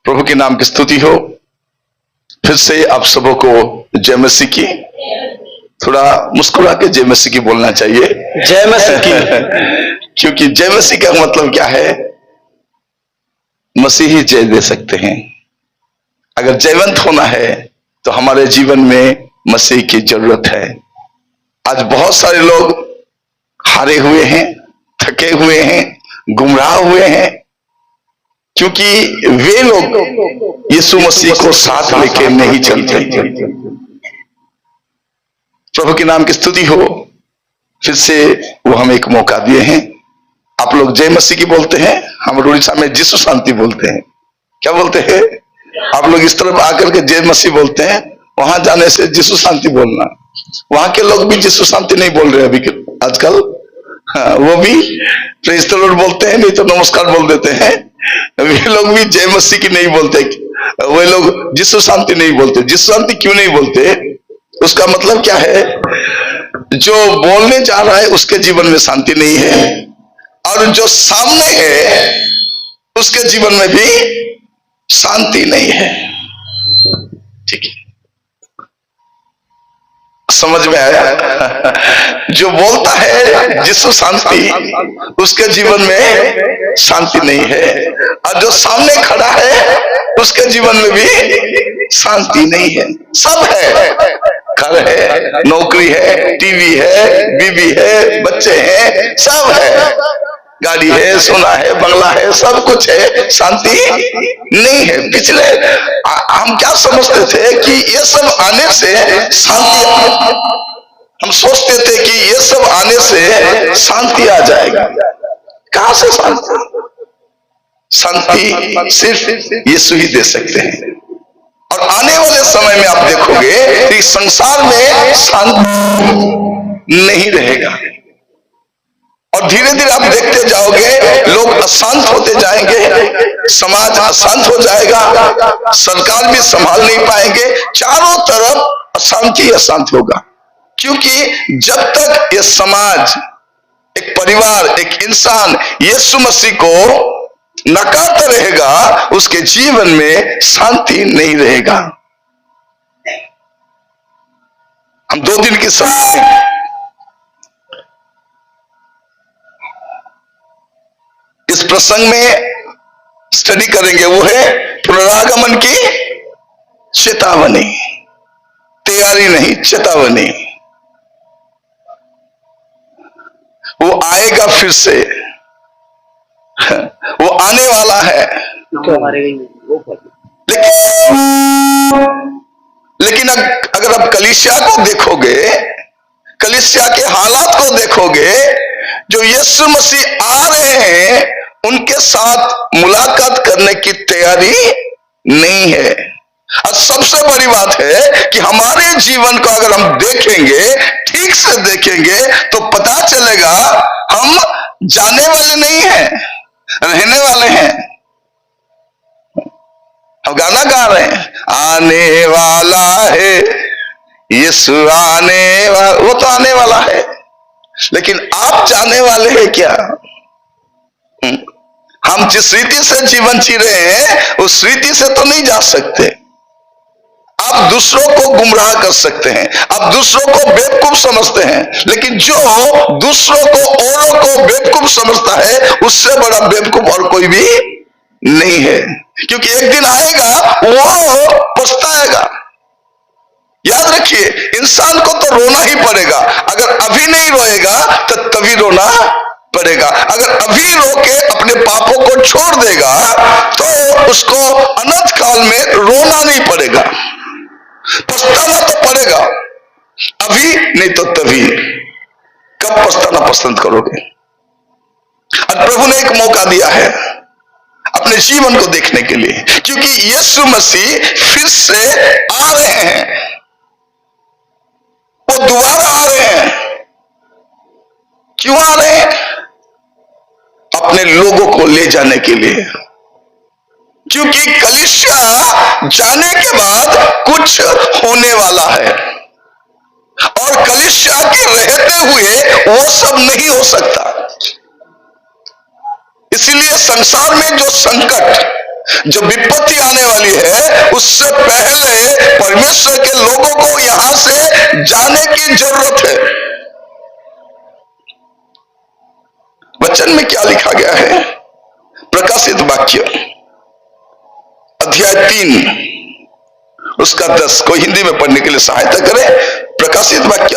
प्रभु के नाम की स्तुति हो। फिर से आप सबों को जय मसीह की। थोड़ा मुस्कुरा के जय मसीह की बोलना चाहिए, जय मसीह की। क्योंकि जय मसीह का मतलब क्या है? मसीह ही जय दे सकते हैं। अगर जयवंत होना है तो हमारे जीवन में मसीह की जरूरत है। आज बहुत सारे लोग हारे हुए हैं, थके हुए हैं, गुमराह हुए हैं, क्योंकि वे लोग यीशु मसीह को साथ लेके नहीं चलते। प्रभु के नाम की स्तुति हो। फिर से वो हमें एक मौका दिए हैं। आप लोग जय मसीह की बोलते हैं, हम उड़ीसा में जिसु शांति बोलते हैं। क्या बोलते हैं? आप लोग इस तरफ आकर के जय मसीह बोलते हैं, वहां जाने से जिसु शांति बोलना। वहां के लोग भी जिसु शांति नहीं बोल रहे अभी आजकल। हाँ, वो भी प्रेज द लॉर्ड बोलते हैं, नहीं तो नमस्कार बोल देते हैं। वे लोग भी जय मसीह की नहीं बोलते, वे लोग जिसु शांति नहीं बोलते। जिसु शांति क्यों नहीं बोलते? उसका मतलब क्या है? जो बोलने जा रहा है उसके जीवन में शांति नहीं है, और जो सामने है उसके जीवन में भी शांति नहीं है। ठीक है, समझ में आया? जो बोलता है जिसु शांति, उसके जीवन में शांति नहीं है, और जो सामने खड़ा है उसके जीवन में भी शांति नहीं है। सब है, घर है, नौकरी है, टीवी है, बीवी है, बच्चे हैं, सब है, गाड़ी है, सोना है, बंगला है, सब कुछ है, शांति नहीं है। पिछले हम क्या समझते थे कि ये सब आने से शांति, हम सोचते थे कि ये सब आने से शांति आ जाएगा। कहां से शांति? शांति सिर्फ यीशु ही दे सकते हैं। और आने वाले समय में आप देखोगे कि संसार में शांति नहीं रहेगा, और धीरे धीरे आप देखते जाओगे लोग अशांत होते जाएंगे, समाज अशांत हो जाएगा, सरकार भी संभाल नहीं पाएंगे, चारों तरफ अशांति अशांत होगा। क्योंकि जब तक ये समाज, एक परिवार, एक इंसान यीशु मसीह को नकारता रहेगा, उसके जीवन में शांति नहीं रहेगा। हम 2 दिन की समय इस प्रसंग में स्टडी करेंगे, वो है पुनरागमन की चेतावनी। तैयारी नहीं, चेतावनी। वो आएगा फिर से, वो आने वाला है। लेकिन अगर आप कलीसिया को देखोगे, कलीसिया के हालात को देखोगे, जो यीशु मसीह आ रहे हैं उनके साथ मुलाकात करने की तैयारी नहीं है। और सबसे बड़ी बात है कि हमारे जीवन को अगर हम देखेंगे, ठीक से देखेंगे, तो पता चलेगा हम जाने वाले नहीं हैं, रहने वाले हैं। हम गाना गा रहे हैं, आने वाला है यीशु, आने वाला, वो तो आने वाला है, लेकिन आप जाने वाले हैं क्या? हम जिस रीति से जीवन जी रहे हैं उस रीति से तो नहीं जा सकते। आप दूसरों को गुमराह कर सकते हैं, आप दूसरों को बेवकूफ समझते हैं, लेकिन जो दूसरों को, औरों को बेवकूफ समझता है, उससे बड़ा बेवकूफ और कोई भी नहीं है। क्योंकि एक दिन आएगा वो पछताएगा। याद रखिए, इंसान को तो रोना ही पड़ेगा। अगर अभी नहीं रोएगा तो तभी रोना पड़ेगा। अगर अभी रो के अपने पापों को छोड़ देगा तो उसको अनंत काल में रोना नहीं पड़ेगा, पछताना तो पड़ेगा। अभी नहीं तो तभी। कब पछताना पसंद करोगे? और प्रभु ने एक मौका दिया है अपने जीवन को देखने के लिए, क्योंकि यीशु मसीह फिर से आ रहे हैं, वो दोबारा आ रहे हैं। क्यों आ रहे हैं? अपने लोगों को ले जाने के लिए। क्योंकि कलीसिया जाने के बाद कुछ होने वाला है, और कलीसिया के रहते हुए वो सब नहीं हो सकता। इसलिए संसार में जो संकट, जो विपत्ति आने वाली है उससे पहले परमेश्वर के लोगों को यहां से जाने की जरूरत है। वचन में क्या लिखा गया है? प्रकाशित वाक्य अध्याय 3 उसका 10, कोई हिंदी में पढ़ने के लिए सहायता करे। प्रकाशित वाक्य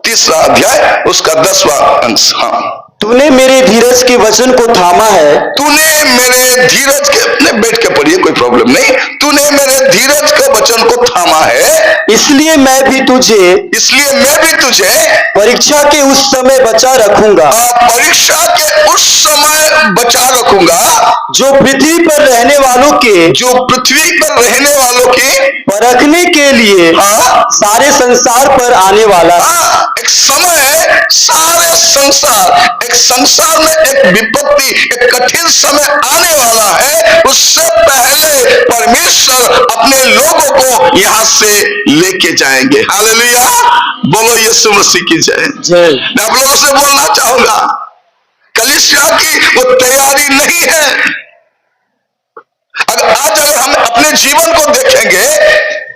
3 अध्याय उसका 10वां अंश। हाँ, तूने मेरे धीरज के वचन को थामा है। तूने मेरे धीरज के, अपने बैठ के पढ़िए कोई प्रॉब्लम नहीं। तूने मेरे धीरज के वचन को थामा है, इसलिए मैं भी तुझे परीक्षा के उस समय बचा रखूंगा। परीक्षा के उस समय बचा रखूंगा जो पृथ्वी पर रहने वालों के परखने के लिए सारे संसार पर आने वाला। एक समय सारे संसार, एक संसार में एक विपत्ति, एक कठिन समय आने वाला है। उससे पहले परमेश्वर अपने लोगों को यहां से लेके जाएंगे। हालेलुया, बोलो यीशु मसीह की जय। मैं आप लोगों से बोलना चाहूंगा, कलीसिया की वो तैयारी नहीं है। अगर हम अपने जीवन को देखेंगे,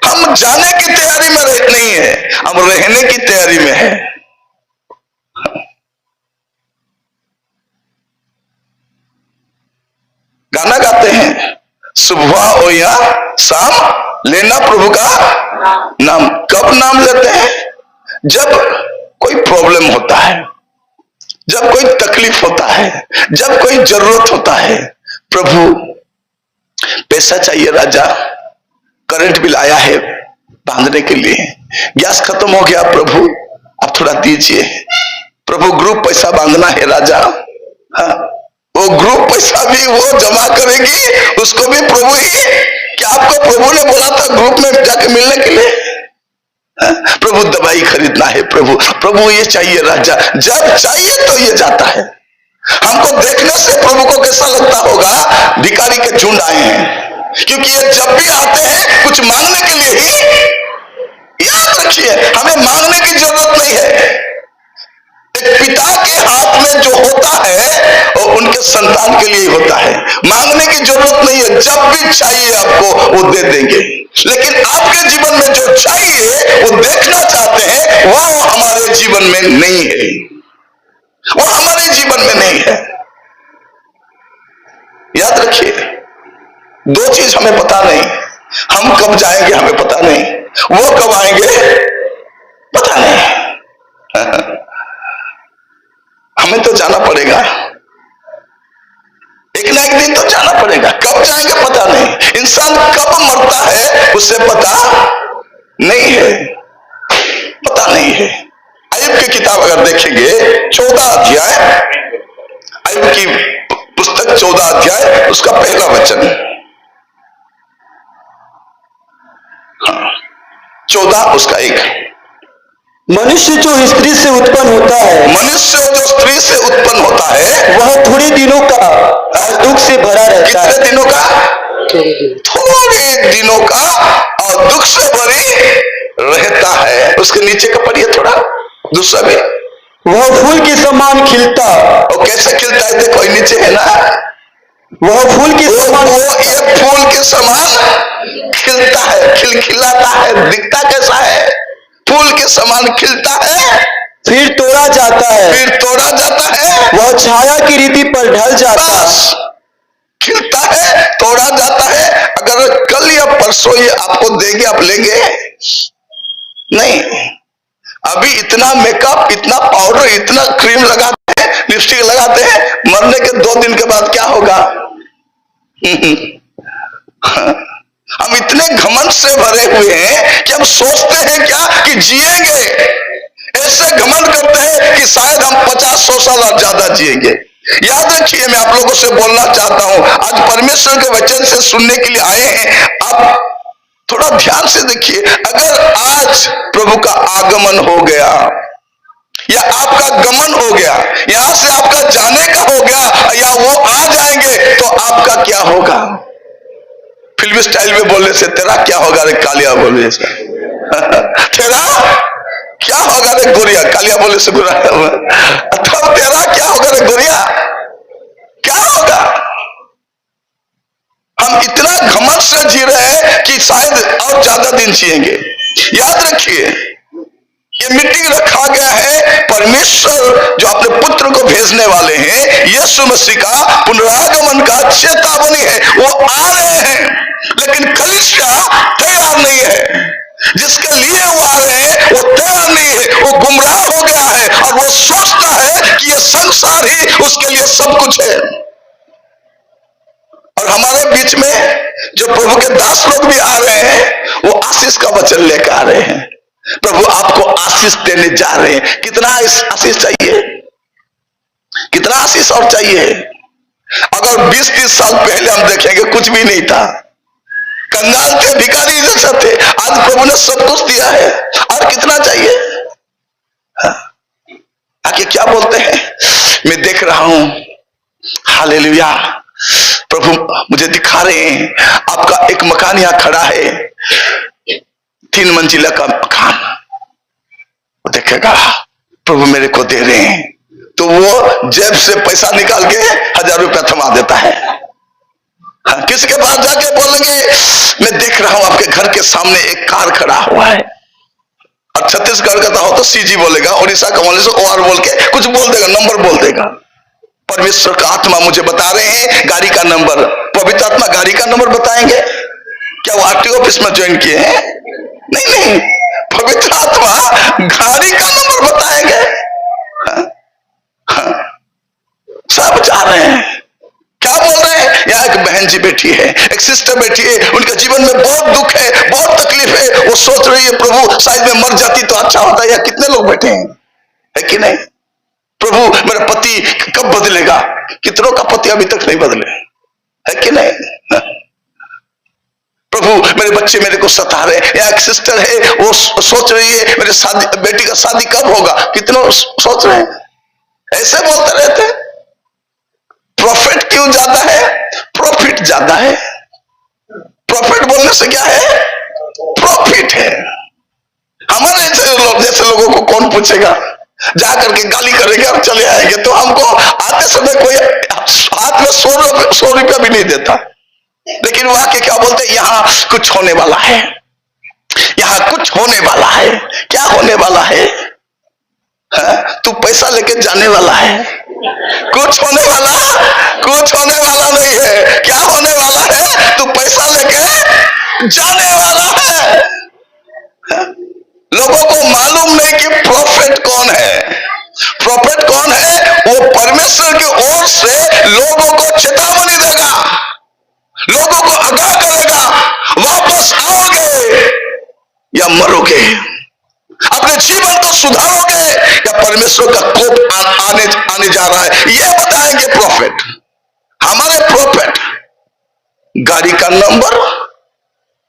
हम जाने की तैयारी में नहीं है, हम रहने की तैयारी में है। गाना गाते हैं, सुबह हो या शाम लेना प्रभु का नाम। कब नाम लेते हैं? जब कोई प्रॉब्लम होता है, जब कोई तकलीफ होता है, जब कोई जरूरत होता है। प्रभु पैसा चाहिए राजा, करंट बिल आया है बांधने के लिए, गैस खत्म हो गया प्रभु आप थोड़ा दीजिए। प्रभु ग्रुप पैसा बांधना है राजा। हाँ, वो ग्रुप पैसा भी वो जमा करेगी, उसको भी प्रभु ही। क्या आपको प्रभु ने बोला था ग्रुप में जाके मिलने के लिए? हाँ? प्रभु दवाई खरीदना है, प्रभु ये चाहिए राजा। जब चाहिए तो ये जाता है। हमको देखने से प्रभु को कैसा लगता होगा, भिखारी के झुंड आए हैं, क्योंकि ये जब भी आते हैं कुछ मांगने के लिए ही। याद रखिए, हमें मांगने की जरूरत नहीं है। एक पिता के हाथ में जो होता है वो उनके संतान के लिए होता है। मांगने की जरूरत नहीं है, जब भी चाहिए आपको वो दे देंगे। लेकिन आपके जीवन में जो चाहिए वो देखना चाहते हैं, वो हमारे जीवन में नहीं है, वो हमारे जीवन में नहीं है। याद रखिए, 2 चीज हमें पता नहीं, हम कब जाएंगे हमें पता नहीं, वो कब आएंगे पता नहीं। हमें तो जाना पड़ेगा, एक ना एक दिन तो जाना पड़ेगा। कब जाएंगे पता नहीं, इंसान कब मरता है उसे पता नहीं है, पता नहीं है। अय्यूब की किताब अगर देखेंगे 14 अध्याय, अय्यूब की पुस्तक 14 अध्याय उसका पहला वचन। हाँ, 14 उसका 1। मनुष्य जो स्त्री से उत्पन्न होता है, मनुष्य जो स्त्री से उत्पन्न होता है, वह थोड़े दिनों का और दुख से भरा रहता है। कितने दिनों का? थोड़े दिनों का और दुख से भरी रहता है। उसके नीचे का पढ़िए थोड़ा, दूसरा भी। वह फूल के समान खिलता। और कैसे खिलता है? देखो नीचे है ना, वह फूल के समान, ये फूल के समान खिलता है, खिलखिलाता है। दिखता कैसा है? फूल के समान खिलता है, फिर तोड़ा जाता है, वह छाया की रीति पर ढल जाता है। खिलता है, तोड़ा जाता है। अगर कल या परसों ये आपको देंगे, आप लेंगे नहीं। अभी इतना मेकअप, इतना पाउडर, इतना क्रीम लगाते हैं, लिपस्टिक लगाते हैं, मरने के 2 दिन के बाद क्या होगा? हम इतने घमंड से भरे हुए हैं कि हम सोचते हैं क्या कि जिएंगे। ऐसे घमंड करते हैं कि शायद हम 50-100 साल और ज्यादा जिएंगे। याद रखिए, मैं आप लोगों से बोलना चाहता हूं, आज परमेश्वर के वचन से सुनने के लिए आए हैं। आप थोड़ा ध्यान से देखिए, अगर आज प्रभु का आगमन हो गया या आपका गमन हो गया, यहां से आपका जाने का हो गया या वो आ जाएंगे, तो आपका क्या होगा? फिल्मी स्टाइल में बोलने से तेरा क्या होगा रे कालिया बोलने से तेरा क्या होगा रे गोरिया, कालिया बोलने से बुरा अथवा तेरा क्या होगा रे गोरिया, क्या होगा? हम इतना बहुत ज्यादा दिन जिएंगे। याद रखिए, ये मीटिंग रखा गया है, परमेश्वर जो अपने पुत्र को भेजने वाले हैं, यीशु मसीह का पुनरागमन का चेतावनी है। वो आ रहे हैं, लेकिन कलीसिया तैयार नहीं है। जिसके लिए वो आ रहे हैं वो तैयार नहीं है, वो गुमराह हो गया है और वो सोचता है कि ये संसार ही उसके लिए सब कुछ है। और हमारे बीच में जो प्रभु के दास लोग भी आ रहे हैं, वो आशीष का वचन लेकर आ रहे हैं। प्रभु आपको आशीष देने जा रहे हैं। कितना आशीष चाहिए, कितना आशीष और चाहिए? अगर 20-30 साल पहले हम देखेंगे कुछ भी नहीं था, कंगाल थे, भिखारी जैसा थे। आज प्रभु ने सब कुछ दिया है, और कितना चाहिए? आके क्या बोलते हैं, मैं देख रहा हूं, हालेलुया, प्रभु मुझे दिखा रहे हैं आपका एक मकान यहां खड़ा है, 3 मंजिला का मकान। वो देखेगा प्रभु मेरे को दे रहे हैं, तो वो जेब से पैसा निकाल के 1000 रुपया थमा देता है। हाँ, किसके पास जाके बोलेंगे, मैं देख रहा हूं आपके घर के सामने एक कार खड़ा हुआ है। और छत्तीसगढ़ का हो तो सीजी बोलेगा, उड़ीसा का बोले तो ओआर बोल के कुछ बोल देगा, नंबर बोल देगा। परमेश्वर का आत्मा मुझे बता रहे हैं गाड़ी का नंबर। पवित्र आत्मा गाड़ी का नंबर बताएंगे? क्या वो आरटीओ ऑफिस में ज्वाइन किए हैं? नहीं, पवित्र आत्मा गाड़ी का नंबर बताएंगे। हाँ, हाँ, सब जा रहे हैं। क्या बोल रहे हैं? यहाँ एक बहन जी बैठी है, एक सिस्टर बैठी है, उनके जीवन में बहुत दुख है, बहुत तकलीफ है। वो सोच रही है प्रभु शायद मैं मर जाती तो अच्छा होता। या कितने लोग बैठे हैं, है कि नहीं? प्रभु मेरा पति कब बदलेगा? कितनों का पति अभी तक नहीं बदले, है कि नहीं? प्रभु मेरे बच्चे मेरे को सता रहे हैं। या एक सिस्टर है, वो सोच रही है मेरे बेटी का शादी कब होगा। कितनों सोच रहे हैं, ऐसे बोलते रहते हैं। प्रॉफिट क्यों ज्यादा है? प्रॉफिट ज्यादा है। प्रॉफिट बोलने से क्या है? प्रॉफिट है। हमारे जैसे लोगों को कौन पूछेगा? जा करके गाली करेंगे और चले आएंगे। तो हमको आते समय कोई हाथ में 100 रुपया भी नहीं देता। लेकिन वहां के क्या बोलते हैं, यहाँ कुछ होने वाला है, यहाँ कुछ होने वाला है। क्या होने वाला है? तू पैसा लेके जाने वाला है। कुछ होने वाला नहीं है। क्या होने वाला है? तू पैसा लेके जाने वाला है। लोगों को मालूम नहीं कि प्रॉफिट कौन है। प्रॉफिट कौन है? वो परमेश्वर की ओर से लोगों को चेतावनी देगा, लोगों को आगाह करेगा, वापस आओगे या मरोगे, अपने जीवन को सुधारोगे या परमेश्वर का कोप आने जा रहा है, ये बताएंगे प्रॉफिट। हमारे प्रॉफिट गाड़ी का नंबर,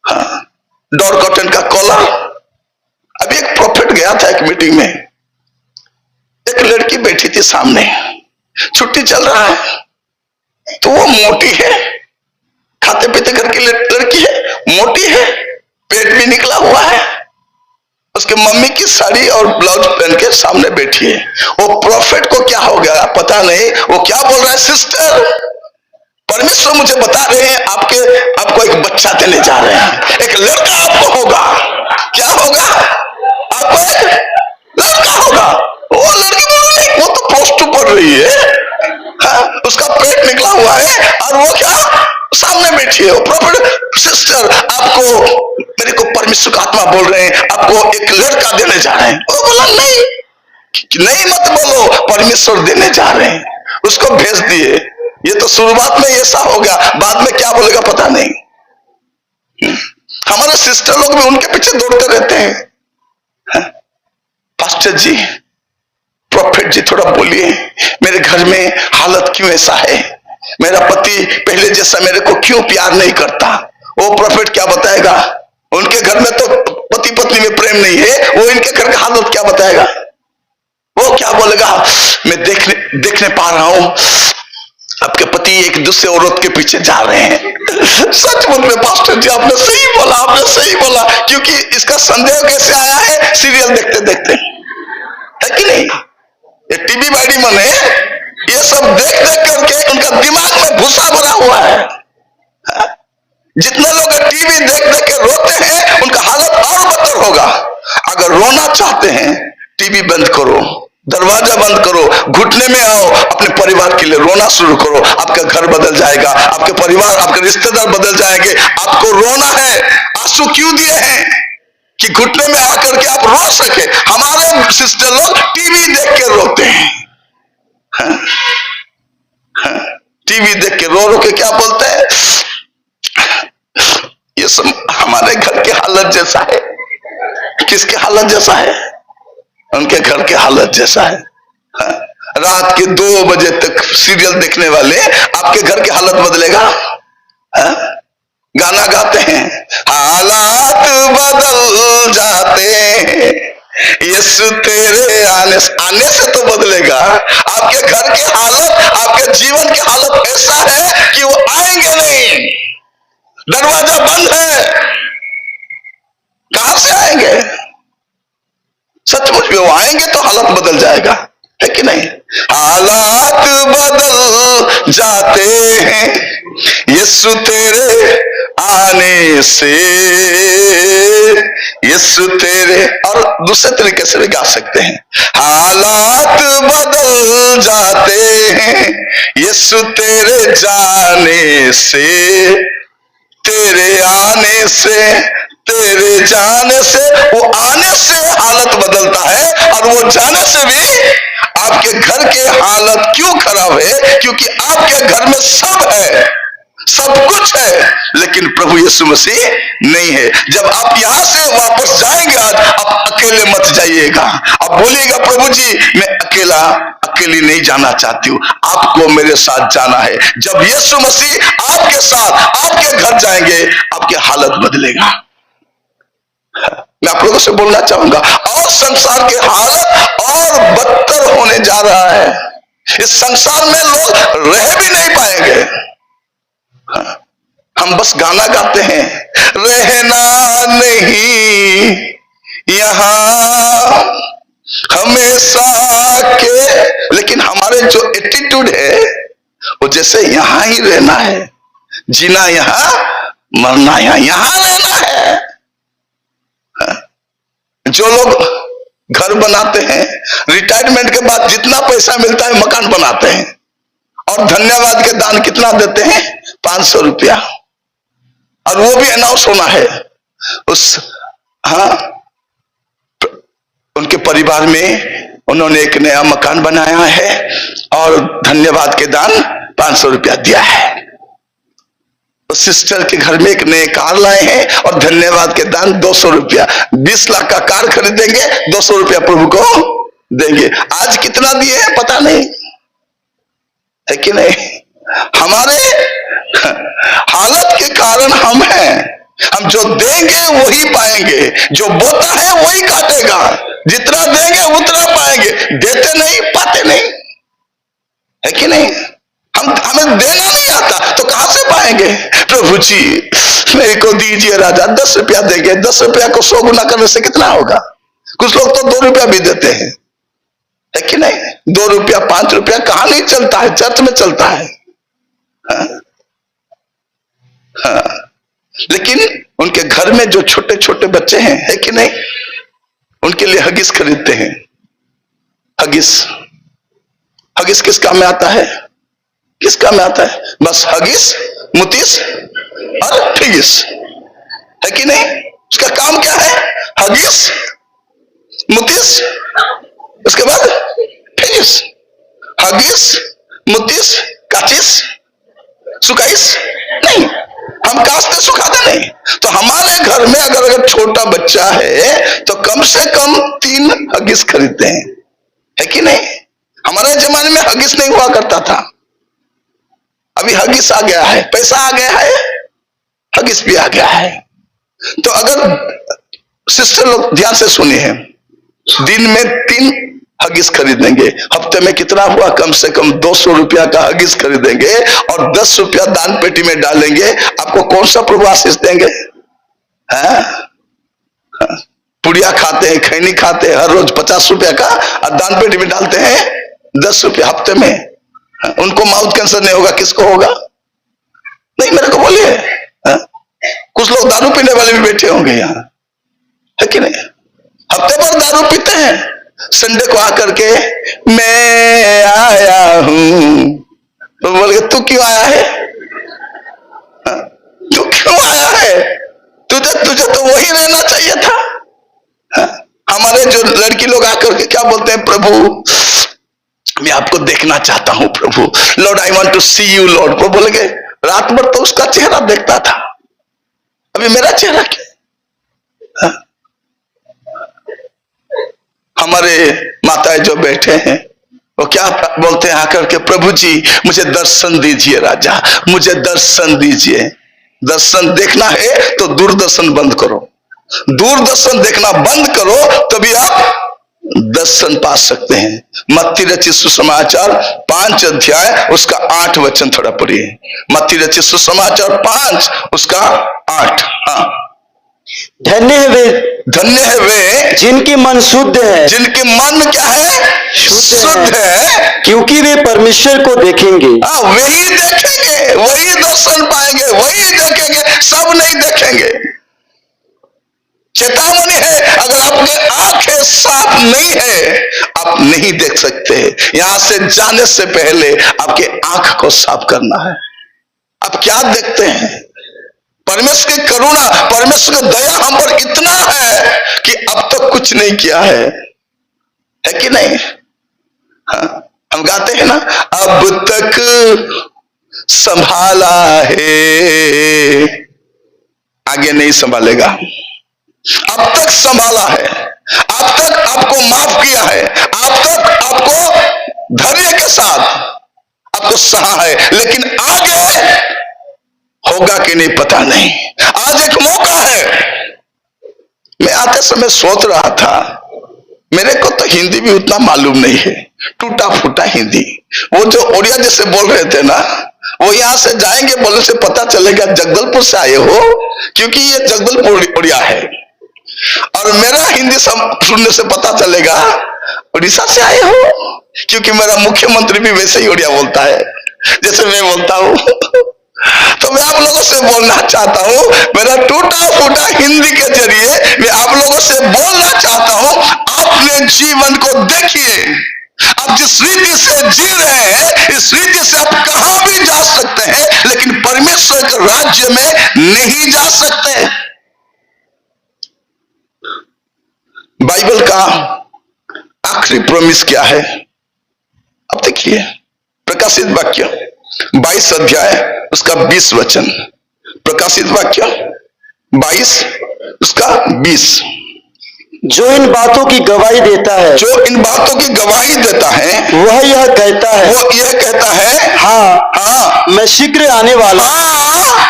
हाँ, डोर कर्टन का कॉलर। अभी एक प्रॉफिट गया था एक मीटिंग में, एक लड़की बैठी थी सामने, छुट्टी चल रहा है, तो वो मोटी है, खाते पीते घर की लड़की है, मोटी है, पेट भी निकला हुआ है। उसके मम्मी की साड़ी और ब्लाउज पहन के सामने बैठी है। वो प्रॉफिट को क्या हो गया पता नहीं, वो क्या बोल रहा है, सिस्टर परमेश्वर मुझे बता रहे हैं आपको एक बच्चा देने जा रहे हैं, एक लड़का आपको होगा। क्या होगा? आपको एक लड़का होगा। वो लड़की बोल रही, वो तो प्लस 2 पढ़ रही है, हाँ, उसका पेट निकला हुआ है और वो क्या सामने बैठी है। प्रॉफिट सिस्टर आपको, मेरे को परमेश्वर का आत्मा बोल रहे हैं आपको एक लड़का देने जा रहे हैं। वो बोला नहीं मत बोलो, परमेश्वर देने जा रहे हैं। उसको भेज दिए। ये तो शुरुआत में ऐसा हो गया, बाद में क्या बोलेगा पता नहीं। हमारे सिस्टर लोग भी उनके पीछे दौड़ते रहते हैं। पास्टर जी, प्रॉफिट जी थोड़ा बोलिए, मेरे घर में हालत क्यों ऐसा है, मेरा पति पहले जैसा मेरे को क्यों प्यार नहीं करता। वो प्रॉफिट क्या बताएगा? उनके घर में तो पति पत्नी में प्रेम नहीं है, वो इनके घर का हालत क्या बताएगा? वो क्या बोलेगा? मैं देखने पा रहा हूं आपके पति एक दूसरे औरत के पीछे जा रहे हैं। सच बोल में पास्टर जी आपने सही बोला, क्योंकि इसका संदेह कैसे आया है? सीरियल देखते देखते, है कि नहीं? ये टीवी बाड़ी मने ये सब देख करके उनका दिमाग में भूसा भरा हुआ है। जितने लोग टीवी देख के रोते हैं अगर रोना चाहते हैं, टीवी बंद करो, दरवाजा बंद करो, घुटने में आओ, अपने परिवार के लिए रोना शुरू करो। आपका घर बदल जाएगा, आपके परिवार, आपके रिश्तेदार बदल जाएंगे। आपको रोना है, आंसू क्यों दिए हैं? कि घुटने में आकर के आप रो सके। हमारे सिस्टर लोग टीवी देख के रोते हैं, टीवी देख के रो रो के क्या बोलते हैं, ये सब हमारे घर की हालत जैसा है। किसके हालत जैसा है? उनके घर के हालत जैसा है। रात के 2 बजे तक सीरियल देखने वाले आपके घर की हालत बदलेगा? गाना गाते हैं, हालात बदल जाते हैं यीशु तेरे आने से तो बदलेगा। आपके घर की हालत, आपके जीवन की हालत ऐसा है कि वो आएंगे नहीं, दरवाजा बंद है, कहां से आएंगे? सचमुच में वो आएंगे तो हालत बदल जाएगा, है कि नहीं? हालात बदल जाते हैं यीशु तेरे आने से, यीशु तेरे, और दूसरे तरीके से भी गा सकते हैं, हालात बदल जाते हैं यीशु तेरे जाने से, तेरे आने से, तेरे जाने से। वो आने से हालत बदलता है, और वो जाने से भी। आपके घर के हालत क्यों खराब है? क्योंकि आपके घर में सब है, सब कुछ है, लेकिन प्रभु यीशु मसीह नहीं है। जब आप यहां से वापस जाएंगे आज, आप अकेले मत जाइएगा। आप बोलिएगा, प्रभु जी मैं अकेली नहीं जाना चाहती हूं, आपको मेरे साथ जाना है। जब यीशु मसीह आपके साथ आपके घर जाएंगे, आपकी हालत बदलेगा। मैं आप लोगों से बोलना चाहूंगा, और संसार की हालत और बदतर होने जा रहा है। इस संसार में लोग रह भी नहीं पाएंगे। हम बस गाना गाते हैं, रहना नहीं यहां हमेशा के, लेकिन हमारे जो एटीट्यूड है वो जैसे यहां ही रहना है, जीना यहां, मरना यहां रहना है। जो लोग घर बनाते हैं, रिटायरमेंट के बाद जितना पैसा मिलता है मकान बनाते हैं, और धन्यवाद के दान कितना देते हैं? 500 रुपया, और वो भी अनाउंस होना है उनके परिवार में उन्होंने एक नया मकान बनाया है और धन्यवाद के दान 500 रुपया दिया है। सिस्टर के घर में एक नए कार लाए हैं और धन्यवाद के दान 200 रुपया। 20 लाख का कार खरीदेंगे, 200 रुपया प्रभु को देंगे। आज कितना दिए हैं पता नहीं, है कि नहीं? हमारे हालत के कारण हम हैं। हम जो देंगे वही पाएंगे, जो बोता है वही काटेगा। जितना देंगे उतना पाएंगे, देते नहीं पाते नहीं, है कि नहीं? हमें देना नहीं आता तो कहां से पाएंगे? प्रभु जी मेरे को दीजिए राजा, 10 रुपया देंगे। 10 रुपया को 100 गुना करने से कितना होगा? कुछ लोग तो 2 रुपया भी देते हैं, है कि नहीं? 2 रुपया 5 रुपया कहां नहीं चलता है, चर्च में चलता है। हाँ। लेकिन उनके घर में जो छोटे छोटे बच्चे हैं, है कि नहीं, उनके लिए हगिस खरीदते हैं। हगिस किस काम में आता है? किस काम में आता है? बस हगिस, मुतिस और फिगिस, है कि नहीं? उसका काम क्या है? हगिस, मुतिस, उसके बाद फिगिस। हगिस, मुतिस, काचिस, सुकाइस नहीं, हम कास्ते सुखाते नहीं। तो हमारे घर में अगर छोटा बच्चा है तो कम से कम 3 हगिस खरीदते हैं, है कि नहीं? हमारे जमाने में हगिस नहीं हुआ करता था, अभी हगिस आ गया है, पैसा आ गया है, हगिस भी आ गया है। तो अगर सिस्टर लोग ध्यान से सुनिए, दिन में 3 हगिस खरीदेंगे, हफ्ते में कितना हुआ? कम से कम 200 रुपया का हगिस खरीदेंगे और 10 रुपया दान पेटी में डालेंगे। आपको कौन सा प्रभु आशीष देंगे? पुड़िया खाते हैं, खैनी खाते हैं, हर रोज 50 रुपया का, और दान पेटी में डालते हैं 10 रुपया हफ्ते में। उनको माउथ कैंसर नहीं होगा, किसको होगा? नहीं, मेरे को बोलिए। कुछ लोग दारू पीने वाले भी बैठे होंगे यहाँ, है कि नहीं? हफ्ते भर दारू पीते हैं, संडे को आकर के मैं आया हूं, तो बोल के तू क्यों आया है? तू क्यों आया है? तुझे तो वही रहना चाहिए था। हमारे जो लड़की लोग आकर के क्या बोलते हैं, प्रभु मैं आपको देखना चाहता हूं प्रभु, lord I want to see you lord. प्रभु बोले के रात भर तो उसका चेहरा देखता था, अभी मेरा चेहरा क्या? हमारे माताएं जो बैठे हैं वो क्या बोलते हैं आकर के, प्रभु जी मुझे दर्शन दीजिए राजा, मुझे दर्शन दीजिए। दर्शन देखना है तो दूरदर्शन बंद करो, दूरदर्शन देखना बंद करो तभी आप दर्शन पा सकते हैं। मत्ती रचित सुसमाचार 5 अध्याय उसका 8 वचन थोड़ा पढ़िए। मत्ती रचित सुसमाचार 5 उसका 8। हाँ, धन्य है वे जिनकी मन शुद्ध है, जिनके मन क्या है? शुद्ध है, क्योंकि वे परमेश्वर को देखेंगे। वही देखेंगे, वही दर्शन पाएंगे, वही देखेंगे, सब नहीं देखेंगे। चेतावनी है, अगर आपके आंखें साफ नहीं है आप नहीं देख सकते। यहां से जाने से पहले आपके आंख को साफ करना है। आप क्या देखते हैं? परमेश्वर की करुणा, परमेश्वर की दया हम पर इतना है कि अब तक कुछ नहीं किया है कि नहीं? हाँ, हम गाते हैं ना, अब तक संभाला है, आगे नहीं संभालेगा। अब तक संभाला है, अब तक आपको माफ किया है, अब तक आपको धैर्य के साथ आपको सहा है, लेकिन आगे होगा कि नहीं पता नहीं। आज एक मौका है। मैं आते समय सोच रहा था, मेरे को तो हिंदी भी उतना मालूम नहीं है, टूटा फूटा हिंदी। वो जो ओडिया जैसे बोल रहे थे ना, वो यहां से जाएंगे बोलने से पता चलेगा जगदलपुर से आए हो, क्योंकि ये जगदलपुर ओडिया है। और मेरा हिंदी सुनने से पता चलेगा उड़ीसा से आए हो, क्योंकि मेरा मुख्यमंत्री भी वैसे ही ओडिया बोलता है जैसे मैं बोलता हूं। तो मैं आप लोगों से बोलना चाहता हूं, मेरा टूटा फूटा हिंदी के जरिए मैं आप लोगों से बोलना चाहता हूं, अपने जीवन को देखिए। आप जिस रीति से जी रहे हैं, इस रीति से आप कहां भी जा सकते हैं, लेकिन परमेश्वर के राज्य में नहीं जा सकते। बाइबल का आखिरी प्रॉमिस क्या है? अब देखिए, प्रकाशित वाक्य 22 अध्याय उसका 20 वचन। प्रकाशित वाक्य 22 उसका 20। जो इन बातों की गवाही देता है, जो इन बातों की गवाही देता है, वह यह कहता है, वो यह कहता है, हाँ हाँ मैं शीघ्र आने वाला। हाँ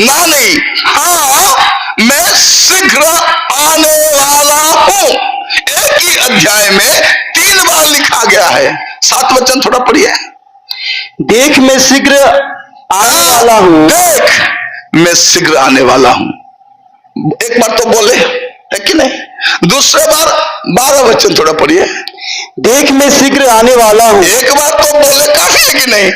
ना नहीं, हाँ मैं शीघ्र आने वाला हूं। एक ही अध्याय में 3 बार लिखा गया है। 7 वचन थोड़ा पढ़िए। देख मैं शीघ्र आने वाला हूं, देख मैं शीघ्र आने वाला हूं। एक बार तो बोले है कि नहीं? दूसरे बार 12 वचन थोड़ा पढ़िए। देख मैं शीघ्र आने वाला हूं। एक बार तो बोले काफी है कि नहीं?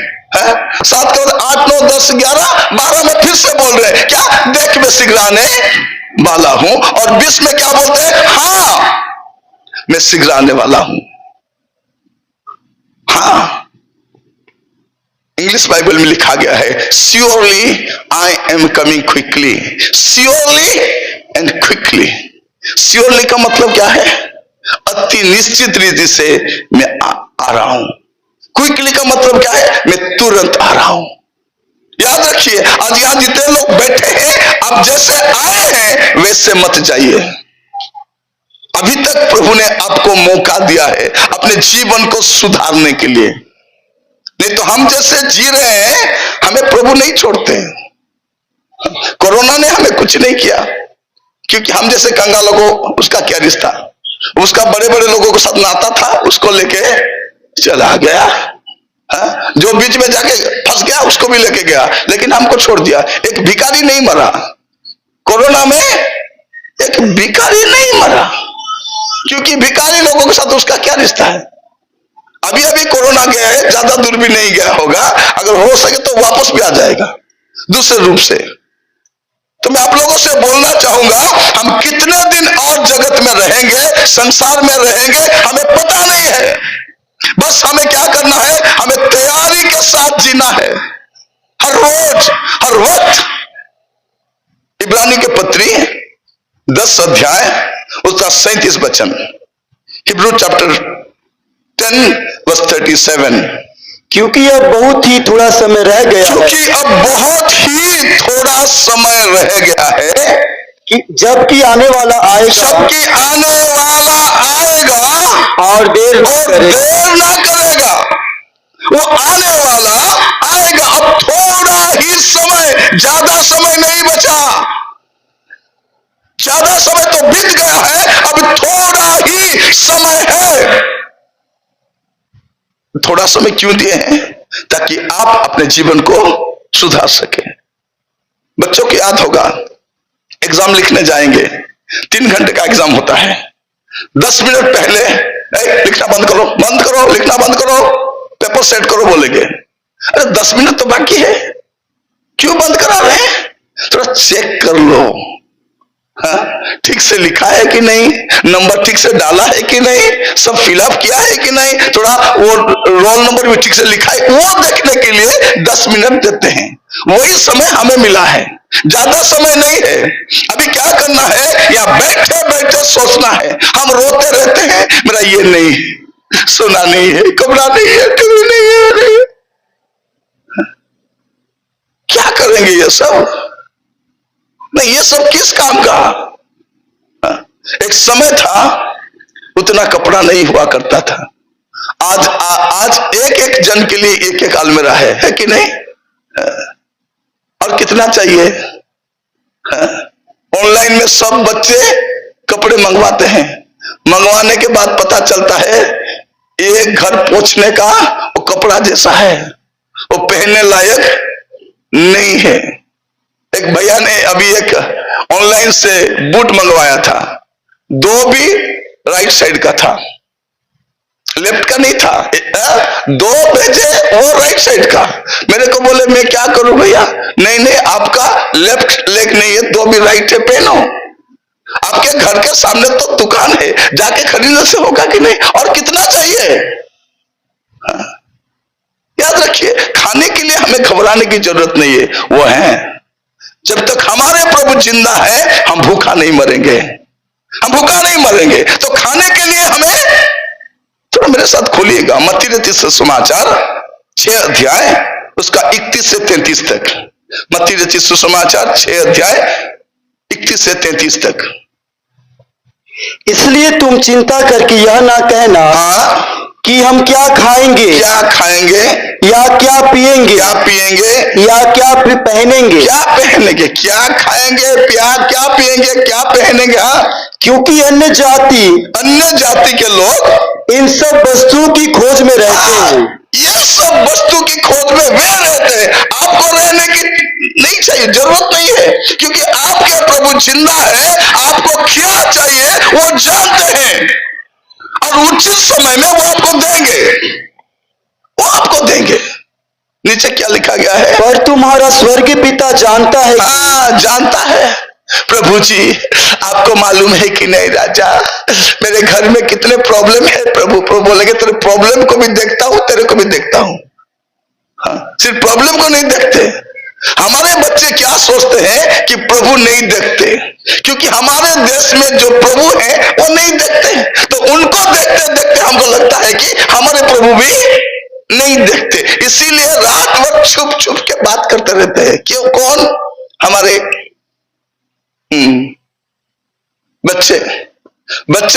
7 के बाद 8 9 10 11 12 में फिर से बोल रहे क्या? देख मैं शीघ्र आने वाला हूं। और 20 में क्या बोलते हैं? हाँ मैं शीघ्र आने वाला हूं। हाँ, इंग्लिश बाइबल में लिखा गया है, surely I am coming quickly. Surely and quickly. Surely का मतलब क्या है? अति निश्चित रीति से मैं आ रहा हूं। क्विकली का मतलब क्या है? मैं तुरंत आ रहा हूं। याद रखिए, आज यहां जितने लोग बैठे हैं, आप जैसे आए हैं वैसे मत जाइए। अभी तक प्रभु ने आपको मौका दिया है अपने जीवन को सुधारने के लिए। नहीं तो हम जैसे जी रहे हैं, हमें प्रभु नहीं छोड़ते। कोरोना ने हमें कुछ नहीं किया, क्योंकि हम जैसे कंगालों को उसका क्या रिश्ता? उसका बड़े बड़े लोगों के साथ नाता था, उसको लेके चला गया। जो बीच में जाके फंस गया उसको भी लेके गया, लेकिन हमको छोड़ दिया। एक भिखारी नहीं मरा कोरोना में, एक भिखारी नहीं मरा, क्योंकि भिखारी लोगों के साथ उसका क्या रिश्ता है? अभी अभी कोरोना गया है, ज्यादा दूर भी नहीं गया होगा। अगर हो सके तो वापस भी आ जाएगा दूसरे रूप से। तो मैं आप लोगों से बोलना चाहूंगा, हम कितने दिन और जगत में रहेंगे, संसार में रहेंगे, हमें पता नहीं है। बस हमें क्या करना है, हमें तैयारी के साथ जीना है, हर रोज हर वक्त। इब्रानी के पत्री 10 अध्याय उसका 37 वचन, हिब्रू चैप्टर 10 वर्स 37। क्योंकि अब बहुत ही थोड़ा समय रह गया है, क्योंकि अब बहुत ही थोड़ा समय रह गया है कि जबकि आने वाला आएगा, सबकी आने वाला आएगा और देर न और करेगा। देर ना करेगा। वो आने वाला आएगा। अब थोड़ा ही समय, ज्यादा समय नहीं बचा। ज्यादा समय तो बीत गया है, अब थोड़ा ही समय है। थोड़ा समय क्यों दिए हैं? ताकि आप अपने जीवन को सुधार सके। बच्चों को याद होगा, एग्जाम लिखने जाएंगे, 3 घंटे का एग्जाम होता है। 10 मिनट पहले लिखना बंद करो, बंद करो, लिखना बंद करो, पेपर सेट करो बोलेंगे। अरे 10 मिनट तो बाकी है, क्यों बंद करा रहे हैं? थोड़ा चेक कर लो, हाँ, ठीक से लिखा है कि नहीं, नंबर ठीक से डाला है कि नहीं, सब फिलअप किया है कि नहीं, थोड़ा वो रोल नंबर भी ठीक से लिखा है, वो देखने के लिए 10 मिनट देते हैं। वही समय हमें मिला है, ज्यादा समय नहीं है। अभी क्या करना है, या बैठे बैठे सोचना है। हम रोते रहते हैं, मेरा ये नहीं, सोना नहीं है, कपड़ा नहीं है, टीवी नहीं है, नहीं। क्या करेंगे ये सब? नहीं, ये सब किस काम का? एक समय था उतना कपड़ा नहीं हुआ करता था। आज एक एक जन के लिए एक एक अलमीरा है कि नहीं? और कितना चाहिए? ऑनलाइन में सब बच्चे कपड़े मंगवाते हैं, मंगवाने के बाद पता चलता है एक घर पोंछने का वो कपड़ा जैसा है, वो पहनने लायक नहीं है। एक भैया ने अभी एक ऑनलाइन से बूट मंगवाया था, 2 भी राइट साइड का था, लेफ्ट का नहीं था। 2 भेजे और राइट साइड का। मेरे को बोले मैं क्या करूं भैया? नहीं नहीं, आपका लेफ्ट लेग नहीं है, 2 भी राइट है, पहनो। आपके घर के सामने तो दुकान है, जाके खरीदने से होगा कि नहीं? और कितना चाहिए? याद रखिए, खाने के लिए हमें घबराने की जरूरत नहीं है। वो है, जब तक हमारे प्रभु जिंदा है, हम भूखा नहीं मरेंगे, हम भूखा नहीं मरेंगे। तो खाने के लिए हमें, थोड़ा मेरे साथ खोलिएगा मत्ती रचित सुसमाचार 6 अध्याय उसका 31 से 33 तक। मत्ती रचित सुसमाचार 6 अध्याय 31 से 33 तक। इसलिए तुम चिंता करके यह ना कहना, हाँ, कि हम क्या खाएंगे, क्या खाएंगे, या क्या पिएंगे, क्या पिएंगे, या क्या पहनेंगे, क्या पहनेंगे, क्या खाएंगे, क्या पिएंगे, क्या पहनेंगे। हाँ, क्योंकि अन्य जाति के लोग इन सब वस्तुओं की खोज में रहते हैं। ये सब वस्तु की खोज में वे रहते हैं। आपको रहने की नहीं चाहिए, जरूरत नहीं है, क्योंकि आपके प्रभु जिंदा है। आपको क्या चाहिए वो जानते हैं, और उचित समय में वो आपको देंगे, वो आपको देंगे। नीचे क्या लिखा गया है? पर तुम्हारा स्वर्गीय पिता जानता है। हाँ, जानता है। प्रभु जी, आपको मालूम है कि नहीं राजा, मेरे घर में कितने प्रॉब्लम है। प्रभु बोलेंगे तेरे प्रॉब्लम को भी देखता हूं, तेरे को भी देखता हूं। हाँ, सिर्फ प्रॉब्लम को नहीं देखते। हमारे बच्चे क्या सोचते हैं कि प्रभु नहीं देखते, क्योंकि हमारे देश में जो प्रभु है वो नहीं देखते। तो उनको देखते देखते हमको लगता है कि हमारे प्रभु भी नहीं देखते, इसीलिए रात भर छुप छुप के बात करते रहते हैं। क्यों? कौन? हमारे बच्चे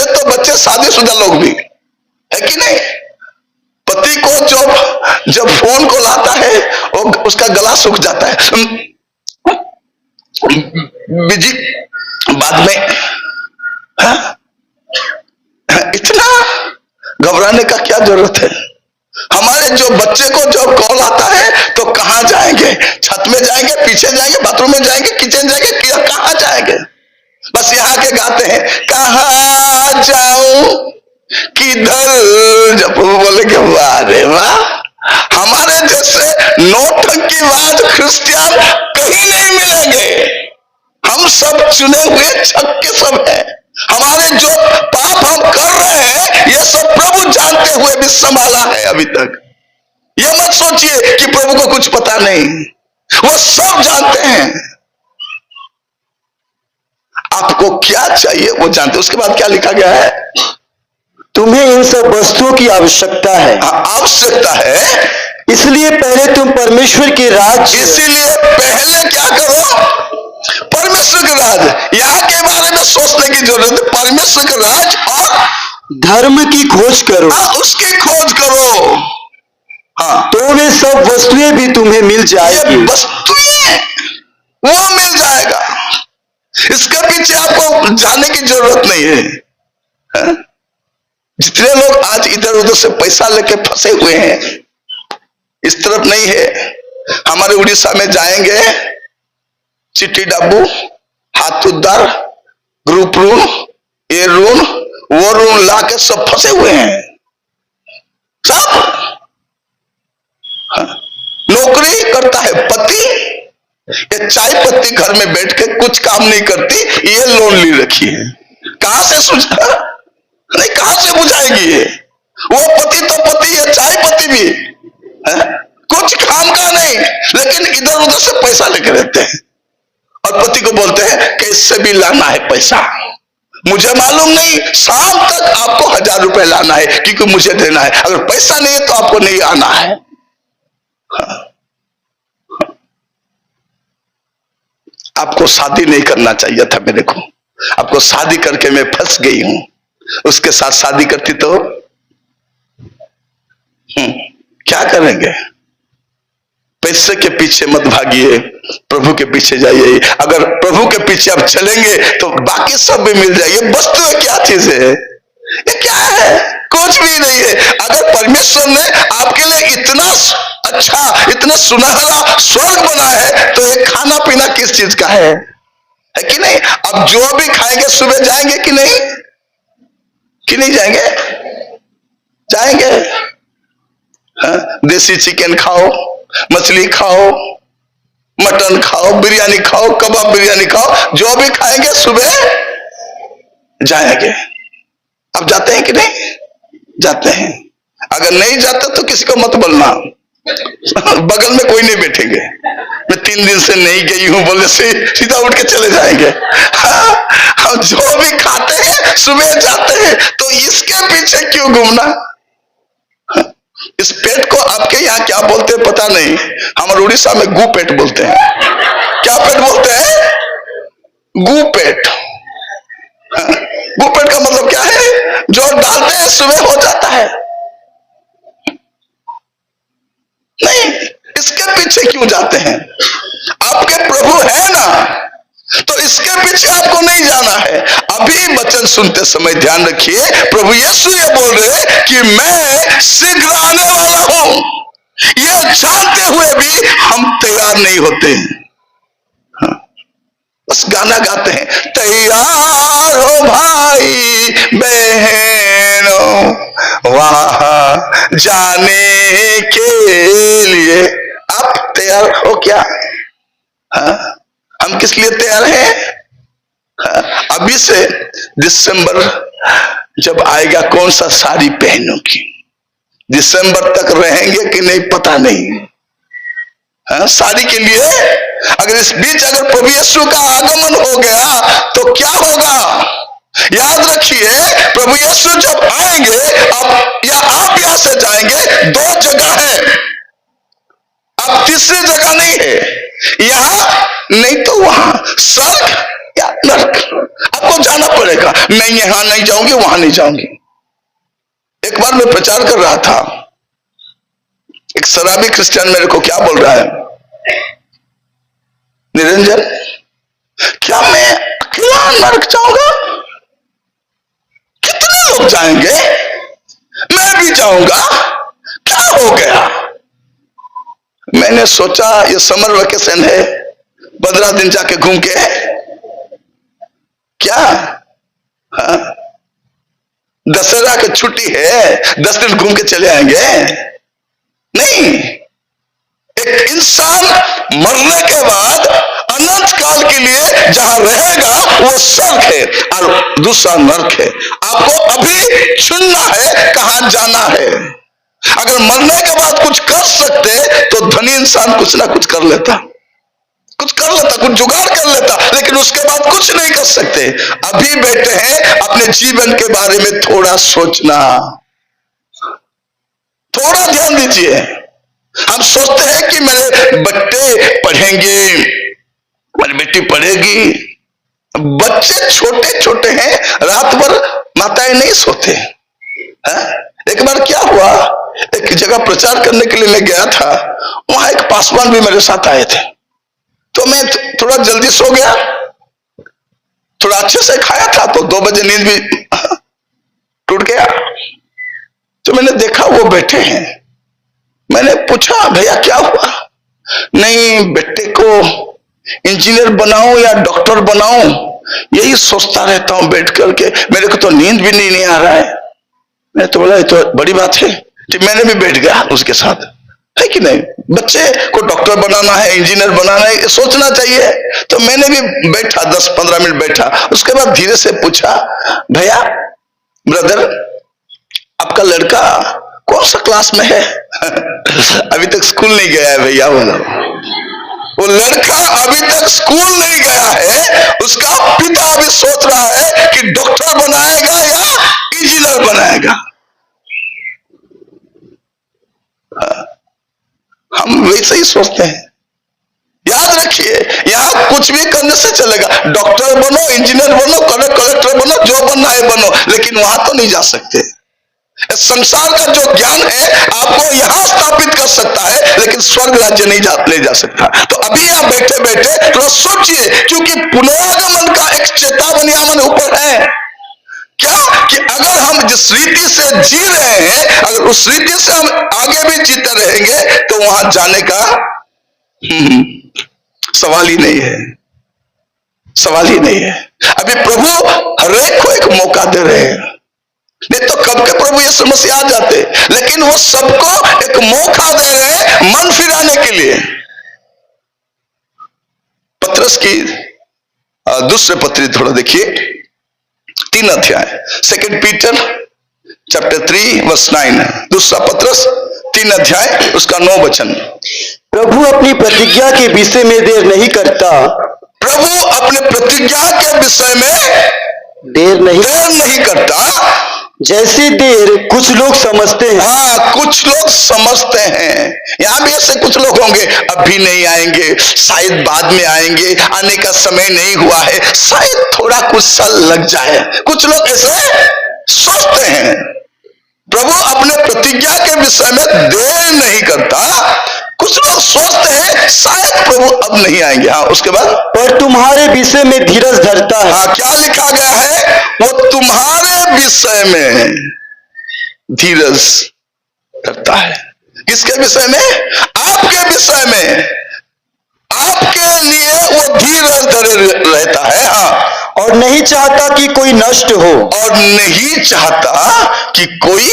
तो बच्चे, शादीशुदा लोग भी, है कि नहीं? पति को जब फोन को लाता है और उसका गला सूख जाता है, बिजी बाद में। हाँ? इतना घबराने का क्या जरूरत है? हमारे जो बच्चे को जब कॉल आता है तो कहां जाएंगे? छत में जाएंगे, पीछे जाएंगे, बाथरूम में जाएंगे, किचन जाएंगे, कहां जाएंगे? बस यहाँ के गाते हैं, कहां जाऊं किधर। जब वो बोलेंगे वाह रे वाह, हमारे जैसे नौटंकीबाज क्रिश्चियन कहीं नहीं मिलेंगे। हम सब चुने हुए छक के सब हैं। हमारे जो पाप हम कर रहे हैं ये सब प्रभु जानते हुए भी संभाला है अभी तक। ये मत सोचिए कि प्रभु को कुछ पता नहीं, वो सब जानते हैं। आपको क्या चाहिए वो जानते। उसके बाद क्या लिखा गया है? तुम्हें इन सब वस्तुओं की आवश्यकता है। आवश्यकता है, इसलिए पहले तुम परमेश्वर के राज्य, इसीलिए पहले क्या करो? परमेश्वर के राज। यहां के बारे में सोचने की जरूरत है। परमेश्वर के राज और धर्म की खोज करो। उसकी खोज करो। हाँ, तो वे सब वस्तुएं भी तुम्हें मिल जाएगी। ये वस्तुएं वो मिल जाएगा। इसके पीछे आपको जाने की जरूरत नहीं है। जितने लोग आज इधर उधर से पैसा लेके फंसे हुए हैं, इस तरफ नहीं है। हमारे उड़ीसा में जाएंगे, चिट्ठी डाबू, हाथ उद्धार, ग्रुप ऋण, ये ऋण, वो ऋण लाके सब फंसे हुए हैं सब। नौकरी करता है पति, ये चाय पत्ती घर में बैठ के कुछ काम नहीं करती, ये लोन ली रखी है। कहां से सुझा नहीं, कहां से बुझाएगी ये? वो पति तो पति है, चाय पत्ती भी है? कुछ काम का नहीं, लेकिन इधर उधर से पैसा लेके रहते हैं और पति को बोलते हैं कैसे भी लाना है पैसा। मुझे मालूम नहीं, शाम तक आपको 1000 रुपए लाना है क्योंकि मुझे देना है। अगर पैसा नहीं है तो आपको नहीं आना है। आपको शादी नहीं करना चाहिए था मेरे को। आपको शादी करके मैं फंस गई हूं। उसके साथ शादी करती तो क्या करेंगे? पैसे के पीछे मत भागिए, प्रभु के पीछे जाइए। अगर प्रभु के पीछे आप चलेंगे तो बाकी सब भी मिल जाएगी। वस्तु है क्या चीज है? ये क्या है? कुछ भी नहीं है। अगर परमेश्वर ने आपके लिए इतना अच्छा, इतना सुनहरा स्वर्ग बना है तो ये खाना पीना किस चीज का है कि नहीं? अब जो भी खाएंगे सुबह जाएंगे कि नहीं? कि नहीं जाएंगे? जाएंगे। देसी चिकन खाओ, मछली खाओ, मटन खाओ, बिरयानी खाओ, कबाब बिरयानी खाओ, जो भी खाएंगे सुबह जाएंगे। अब जाते हैं कि नहीं? जाते हैं। अगर नहीं जाते तो किसी को मत बोलना, बगल में कोई नहीं बैठेंगे। मैं 3 दिन से नहीं गई हूं बोले से सीधा उठ के चले जाएंगे। हम जो भी खाते हैं सुबह जाते हैं, तो इसके पीछे क्यों घूमना? इस पेट को आपके यहाँ क्या बोलते हैं पता नहीं, हमारे उड़ीसा में गू पेट बोलते हैं। क्या पेट बोलते हैं? गू पेट। गू पेट का मतलब क्या है? जो डालते हैं सुबह हो जाता है। नहीं, इसके पीछे क्यों जाते हैं? आपके प्रभु है ना, तो इसके पीछे आपको नहीं जाना है। अभी वचन सुनते समय ध्यान रखिए, प्रभु यीशु ये बोल रहे कि मैं शीघ्र आने वाला हूं। ये जानते हुए भी हम तैयार नहीं होते हैं। बस गाना गाते हैं, तैयार हो भाई बहनों वहां जाने के लिए। आप तैयार हो क्या? हम किस लिए तैयार हैं? अभी से दिसंबर जब आएगा कौन सा साड़ी पहनोगी, दिसंबर तक रहेंगे कि नहीं पता नहीं। साड़ी के लिए अगर इस बीच अगर प्रभु यीशु का आगमन हो गया तो क्या होगा? याद रखिए, प्रभु यीशु जब आएंगे आप यहां से जाएंगे, 2 जगह है, अब तीसरी जगह नहीं है। यहां नहीं तो वहां, स्वर्ग या नरक। आपको जाना पड़ेगा। मैं यहां नहीं जाऊंगी, वहां नहीं जाऊंगी। एक बार मैं प्रचार कर रहा था, एक शराबी क्रिश्चियन मेरे को क्या बोल रहा है, निरंजन क्या मैं अकेला नरक जाऊंगा? कितने लोग जाएंगे? मैं भी जाऊंगा, क्या हो गया? मैंने सोचा ये समर वेकेशन है, 15 दिन जाके घूम के क्या, दशहरा की छुट्टी है, 10 दिन घूम के चले आएंगे? नहीं, एक इंसान मरने के बाद अनंत अनंत काल के लिए जहां रहेगा वो स्वर्ग है और दूसरा नरक है। आपको अभी चुनना है कहां जाना है। अगर मरने के बाद कुछ कर सकते तो धनी इंसान कुछ ना कुछ कर लेता, कुछ जुगाड़ कर लेता, लेकिन उसके बाद कुछ नहीं कर सकते। अभी बैठे हैं, अपने जीवन के बारे में थोड़ा सोचना, थोड़ा ध्यान दीजिए। हम सोचते हैं कि मेरे बच्चे पढ़ेंगे, मेरी बेटी पढ़ेगी। बच्चे छोटे छोटे हैं, रात भर माताएं नहीं सोते हैं। एक बार क्या हुआ, एक जगह प्रचार करने के लिए मैं गया था, वहां एक पासवान भी मेरे साथ आए थे। तो मैं थोड़ा जल्दी सो गया, थोड़ा अच्छे से खाया था, तो 2 बजे नींद भी टूट गया। तो मैंने देखा वो बैठे हैं। मैंने पूछा, भैया क्या हुआ? नहीं, बेटे को इंजीनियर बनाऊं या डॉक्टर बनाऊं, यही सोचता रहता हूं बैठ करके, मेरे को तो नींद भी नहीं आ रहा है। मैं तो बोला ये तो बड़ी बात है। तो मैंने भी बैठ गया उसके साथ, है कि नहीं? बच्चे को डॉक्टर बनाना है, इंजीनियर बनाना है, सोचना चाहिए। तो मैंने भी बैठा, 10-15 मिनट बैठा। उसके बाद धीरे से पूछा, भैया ब्रदर, आपका लड़का कौन सा क्लास में है? अभी तक स्कूल नहीं गया है भैया। बोला वो लड़का अभी तक स्कूल नहीं गया है, उसका पिता अभी सोच रहा है कि डॉक्टर बनाएगा या इंजीनियर बनाएगा। हम वैसे ही सोचते हैं। याद रखिए, यहां कुछ भी करने से चलेगा। डॉक्टर बनो, इंजीनियर बनो, कलेक्टर बनो, जो बनना है बनो, लेकिन वहां तो नहीं जा सकते। संसार का जो ज्ञान है आपको यहां स्थापित कर सकता है, लेकिन स्वर्ग राज्य नहीं ले जा सकता। तो अभी आप बैठे बैठे थोड़ा सोचिए, क्योंकि पुनरागमन का एक चेतावनी हमारे ऊपर है। क्या कि अगर हम जिस रीति से जी रहे हैं, अगर उस रीति से हम आगे भी जीते रहेंगे तो वहां जाने का सवाल ही नहीं है, सवाल ही नहीं है। अभी प्रभु हर एक को एक मौका दे रहे हैं, नहीं तो कब के प्रभु यीशु मसीह आ जाते, लेकिन वो सबको एक मौका दे रहे हैं मन फिराने के लिए। पत्रस की दूसरे पत्री थोड़ा देखिए, 3 अध्याय, 2 पीटर चैप्टर 3 वर्स 9, दूसरा पत्रस 3 अध्याय उसका 9 वचन। प्रभु अपनी प्रतिज्ञा के विषय में देर नहीं करता। प्रभु अपने प्रतिज्ञा के विषय में देर नहीं करता। जैसे देर कुछ लोग समझते हैं। हाँ, कुछ लोग समझते हैं। यहां भी ऐसे कुछ लोग होंगे, अभी नहीं आएंगे, शायद बाद में आएंगे, आने का समय नहीं हुआ है, शायद थोड़ा कुछ साल लग जाए। कुछ लोग ऐसे सोचते हैं। प्रभु अपने प्रतिज्ञा के विषय में देर नहीं करता। कुछ लोग सोचते हैं शायद प्रभु अब नहीं आएंगे। हाँ, उसके बाद पर तुम्हारे विषय में धीरज धरता है। हाँ, क्या लिखा गया है? वो तुम्हारे विषय में धीरज धरता है। किसके विषय में? आपके विषय में। आपके लिए वो धीरज धरे रहता है। हाँ, और नहीं चाहता कि कोई नष्ट हो। और नहीं चाहता कि कोई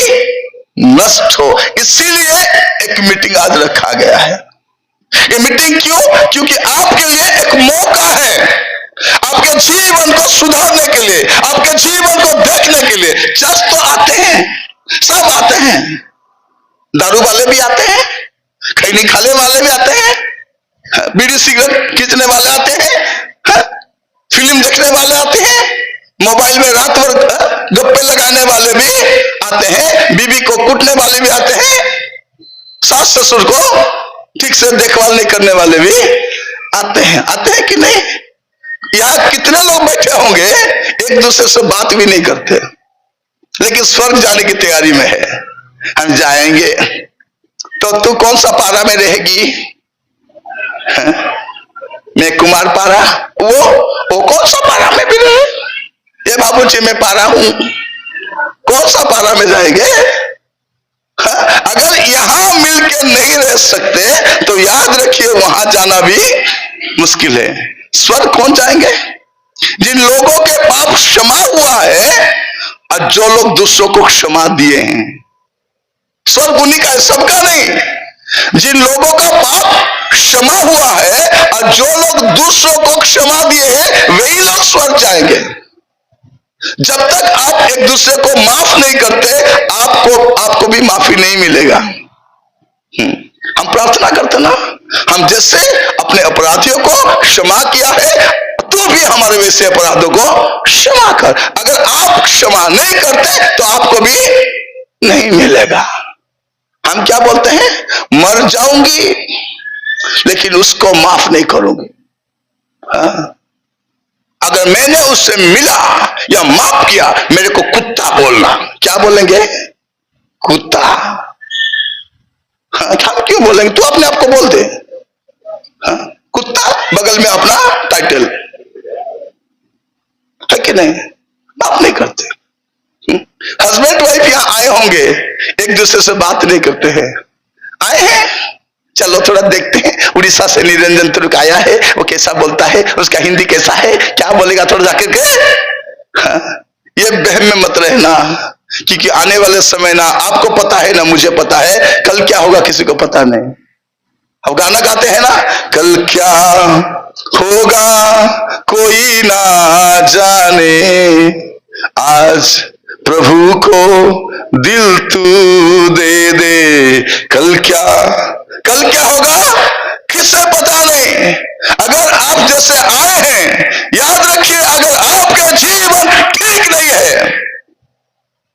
नष्ट हो। इसीलिए एक मीटिंग आज रखा गया है। ये मीटिंग क्यों? क्योंकि आपके लिए एक मौका है, आपके जीवन को सुधारने के लिए, आपके जीवन को देखने के लिए। चर्च तो आते हैं, सब आते हैं, दारू वाले भी आते हैं, खैनी खाने वाले भी आते हैं, बीड़ी सिगरेट खींचने वाले आते हैं, फिल्म देखने वाले आते हैं, मोबाइल में रात भर गप्पे लगाने वाले भी आते हैं, बीवी को कूटने वाले भी आते हैं, सास ससुर को ठीक से देखभाल नहीं करने वाले भी आते हैं कि नहीं? यहां कितने लोग बैठे होंगे एक दूसरे से बात भी नहीं करते, लेकिन स्वर्ग जाने की तैयारी में है। हम जाएंगे तो तू कौन सा पारा में रहेगी? मैं कुमार पारा, वो कौन सा पारा में भी रहे? ये बाबूजी मैं पारा हूं, कौन सा पारा में जाएंगे? अगर यहां मिलके नहीं रह सकते तो याद रखिए वहां जाना भी मुश्किल है। स्वर्ग कौन जाएंगे? जिन लोगों के पाप क्षमा हुआ है और जो लोग दूसरों को क्षमा दिए हैं। स्वर्ग उन्हीं का है, सबका नहीं। जिन लोगों का पाप क्षमा हुआ है, और जो लोग दूसरों को क्षमा दिए हैं वही लोग स्वर्ग जाएंगे। जब तक आप एक दूसरे को माफ नहीं करते, आपको भी माफी नहीं मिलेगा। हम प्रार्थना करते ना, हम जैसे अपने अपराधियों को क्षमा किया है, तू भी हमारे वैसे अपराधों को क्षमा कर। अगर आप क्षमा नहीं करते तो आपको भी नहीं मिलेगा। हम क्या बोलते हैं, मर जाऊंगी लेकिन उसको माफ नहीं करूंगी। हाँ? अगर मैंने उससे मिला या माफ किया, मेरे को कुत्ता बोलना। क्या बोलेंगे? कुत्ता। हाँ, हम क्यों बोलेंगे? तू अपने आप को बोल दे। हाँ? कुत्ता, बगल में अपना टाइटल है कि नहीं? माफ नहीं करते। हस्बैंड वाइफ यहां आए होंगे, एक दूसरे से बात नहीं करते हैं। आए हैं, चलो थोड़ा देखते हैं। उड़ीसा से निरंजन तुर्क आया है, वो कैसा बोलता है, उसका हिंदी कैसा है, क्या बोलेगा, थोड़ा जाकर के। हाँ? ये बहम में मत रहना, क्योंकि आने वाले समय ना आपको पता है ना मुझे पता है, कल क्या होगा किसी को पता नहीं। अब गाना गाते हैं ना, कल क्या होगा कोई ना जाने, आज प्रभु को दिल तू दे दे। कल क्या होगा किसे पता नहीं। अगर आप जैसे आए हैं, याद रखिए, अगर आपका जीवन ठीक नहीं है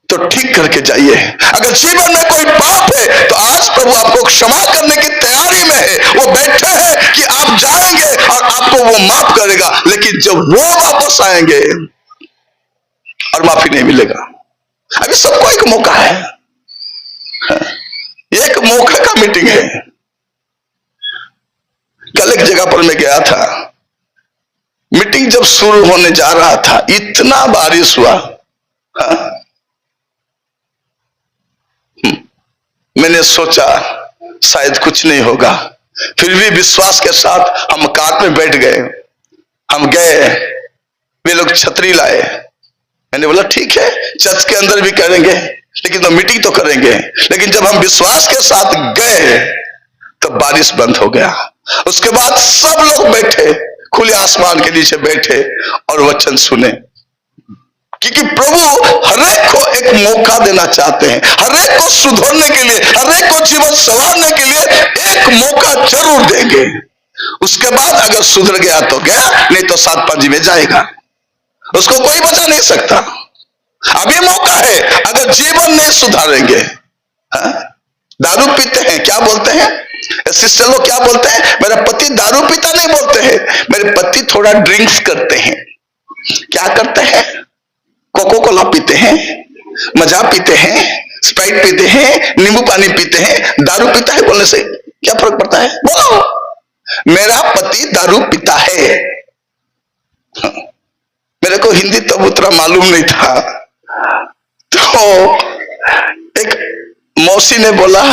तो ठीक करके जाइए। अगर जीवन में कोई पाप है तो आज प्रभु आपको क्षमा करने की तैयारी में है। वो बैठे हैं कि आप जाएंगे और आपको वो माफ करेगा, लेकिन जब वो वापस आएंगे और माफी नहीं मिलेगा। अभी सबको एक मौका है, एक मौका का मीटिंग है। कल एक जगह पर मैं गया था, मीटिंग जब शुरू होने जा रहा था, इतना बारिश हुआ। हाँ? मैंने सोचा शायद कुछ नहीं होगा, फिर भी विश्वास के साथ हम कार में बैठ गए। हम गए, वे लोग छतरी लाए। मैंने बोला ठीक है, चर्च के अंदर भी करेंगे, लेकिन तो मीटिंग तो करेंगे। लेकिन जब हम विश्वास के साथ गए तो बारिश बंद हो गया। उसके बाद सब लोग बैठे, खुले आसमान के नीचे बैठे और वचन सुने, क्योंकि प्रभु हरेक को एक मौका देना चाहते हैं। हरेक को सुधरने के लिए, हरेक को जीवन संवारने के लिए एक मौका जरूर देंगे। उसके बाद अगर सुधर गया तो गया, नहीं तो सात पांजी में जाएगा। उसको कोई बचा नहीं सकता। अभी मौका है, अगर जीवन नहीं सुधारेंगे। हाँ? दारू पीते हैं, क्या बोलते हैं सिस्टर लोग, क्या बोलते हैं, मेरा पति दारू पीता नहीं बोलते हैं, मेरे पति थोड़ा ड्रिंक्स करते हैं। क्या करते हैं? कोको कोला पीते हैं, मजा पीते हैं, स्प्राइट पीते हैं, नींबू पानी पीते हैं। दारू पीता है बोलने से क्या फर्क पड़ता है? बोलो, मेरा पति दारू पीता है। मेरे को हिंदी तब उतना मालूम नहीं था, तो एक मौसी ने बोला,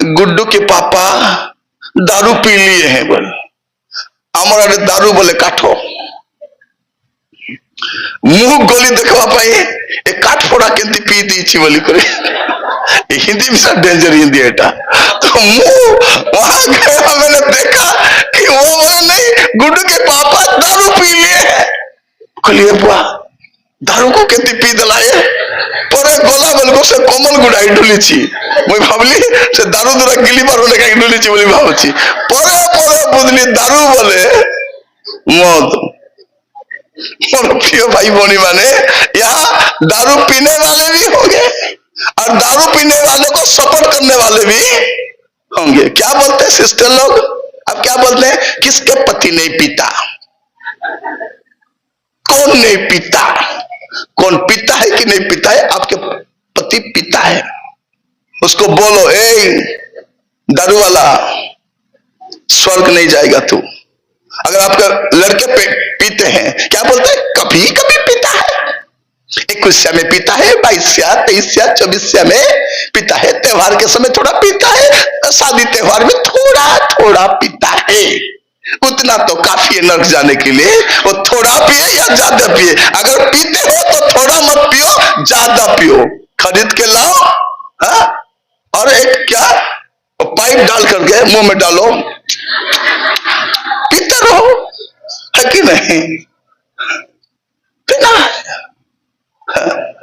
गुड्डू के पापा दारू पी लिए हैं। बोले हमारे दारू बोले काठो मुंह गोली देखवा पाई, एक काठ फोड़ा केंती पी दी बोली करे। हिंदी में सब डेंजर हिंदी एटा। तो मुंह वहां गया, मैंने देखा कि वो बोले नहीं, गुड्डू के पापा दारू पी लिए हैं। कहलिए बुआ दारू को केंती पी दिलाए, परे गोला बलको से कोमल गुड़ाई डुली छी। मैं भावली से दारू दूरा गिली बार ने काई डुली छी बोली भावची, परे बुदली दारू बोले मौत। और प्रिय भाई बहनी माने, यहाँ दारू पीने वाले भी होंगे और दारू पीने वाले को सपोर्ट करने वाले भी होंगे। क्या बोलते हैं सिस्टर लोग, अब क्या बोलते हैं, किसके पति नहीं पीता? कौन नहीं पीता? कौन पीता है कि नहीं पीता है? आपके पति पीता है, उसको बोलो, ए दारू वाला, स्वर्ग नहीं जाएगा तू। अगर आपका लड़के पीते हैं, क्या बोलते हैं, कभी कभी पीता है, 21 में पीता है, 22, 23, 24 में पीता है, त्योहार के समय थोड़ा पीता है, शादी त्योहार में थोड़ा थोड़ा पीता है। उतना तो काफी है नर्क जाने के लिए। वो थोड़ा पिए या ज्यादा पिए, अगर पीते हो तो थोड़ा मत पियो, ज्यादा पियो। खरीद के लाओ, हाँ? और एक क्या पाइप डाल करके मुंह में डालो, रहो, है कि नहीं? देना है।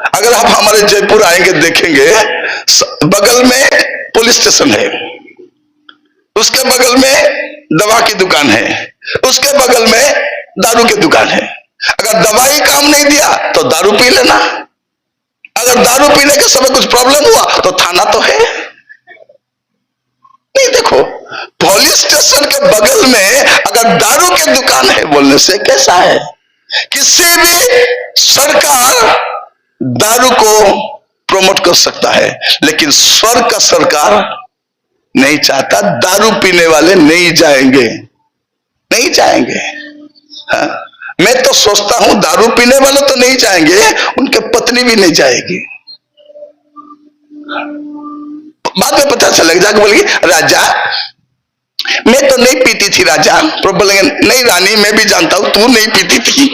अगर आप हमारे जयपुर आएंगे देखेंगे, बगल में पुलिस स्टेशन है, उसके बगल में दवा की दुकान है, उसके बगल में दारू की दुकान है। अगर दवाई काम नहीं दिया तो दारू पी लेना, अगर दारू पीने के समय कुछ प्रॉब्लम हुआ तो थाना तो है नहीं। देखो, पुलिस स्टेशन के बगल में अगर दारू की दुकान है बोलने से कैसा है? किसी भी सरकार दारू को प्रमोट कर सकता है, लेकिन स्वर्ग का सरकार नहीं चाहता। दारू पीने वाले नहीं जाएंगे, नहीं जाएंगे। हाँ? मैं तो सोचता हूं दारू पीने वाले तो नहीं जाएंगे, उनके पत्नी भी नहीं जाएगी। बाद में पता चलेगा, जाके बोलेगी राजा मैं तो नहीं पीती थी। राजा प्रभु बोलेंगे नहीं रानी, मैं भी जानता हूं तू नहीं पीती थी,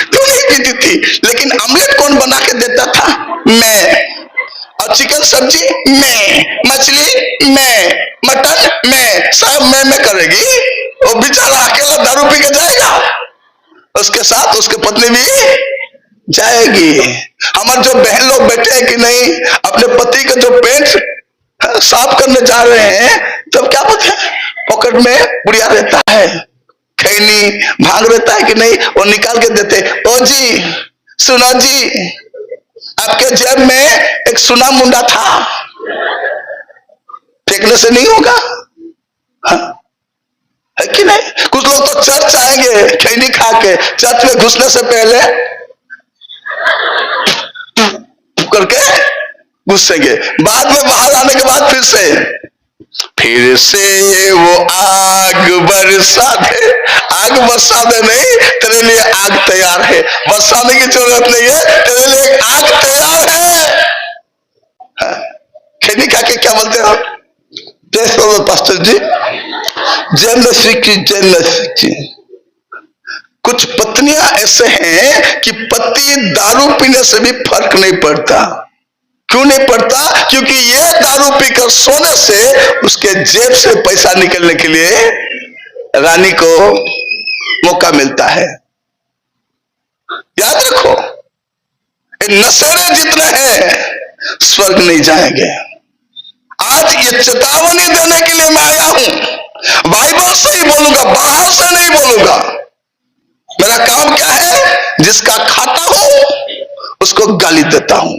तू नहीं पीती थी, लेकिन ऑमलेट कौन बना के देता था? मैं। और चिकन सब्जी मैं, मछली मैं, मटन मैं, सब मैं करेगी। वो बेचारा अकेला दारू पी के जाएगा, उसके साथ उसके पत्नी भी जाएगी। हमारे जो बहन लोग बैठे हैं कि नहीं, अपने पति का जो पेंट साफ करने जा रहे हैं, तब क्या पता है पॉकेट में पुड़िया रहता है, खैनी भांग रहता है कि नहीं, वो निकाल के देते। ओ जी सुनो जी, आपके जेब में एक सुना मुंडा था, फेंकने से नहीं होगा। हाँ? है कि नहीं? कुछ लोग तो चर्च आएंगे खैनी खा के, चर्च में घुसने से पहले करके घुसेंगे, बाद में बाहर आने के बाद फिर से वो आग बरसा दे। आग बरसा दे नहीं, तेरे लिए आग तैयार है, बरसाने की जरूरत नहीं है, तेरे लिए आग तैयार है। खैनी खा के क्या बोलते हो? पास्टर जी जय मसीह की, जय मसीह की। कुछ पत्नियां ऐसे हैं कि पति दारू पीने से भी फर्क नहीं पड़ता। क्यों नहीं पड़ता? क्योंकि ये दारू पीकर सोने से उसके जेब से पैसा निकलने के लिए रानी को मौका मिलता है। याद रखो, ये नशेरे जितने हैं स्वर्ग नहीं जाएंगे। आज ये चेतावनी देने के लिए मैं आया हूं, बाइबल से ही बोलूंगा, बाहर से नहीं बोलूंगा। मेरा काम क्या है? जिसका खाता हूं उसको गाली देता हूं,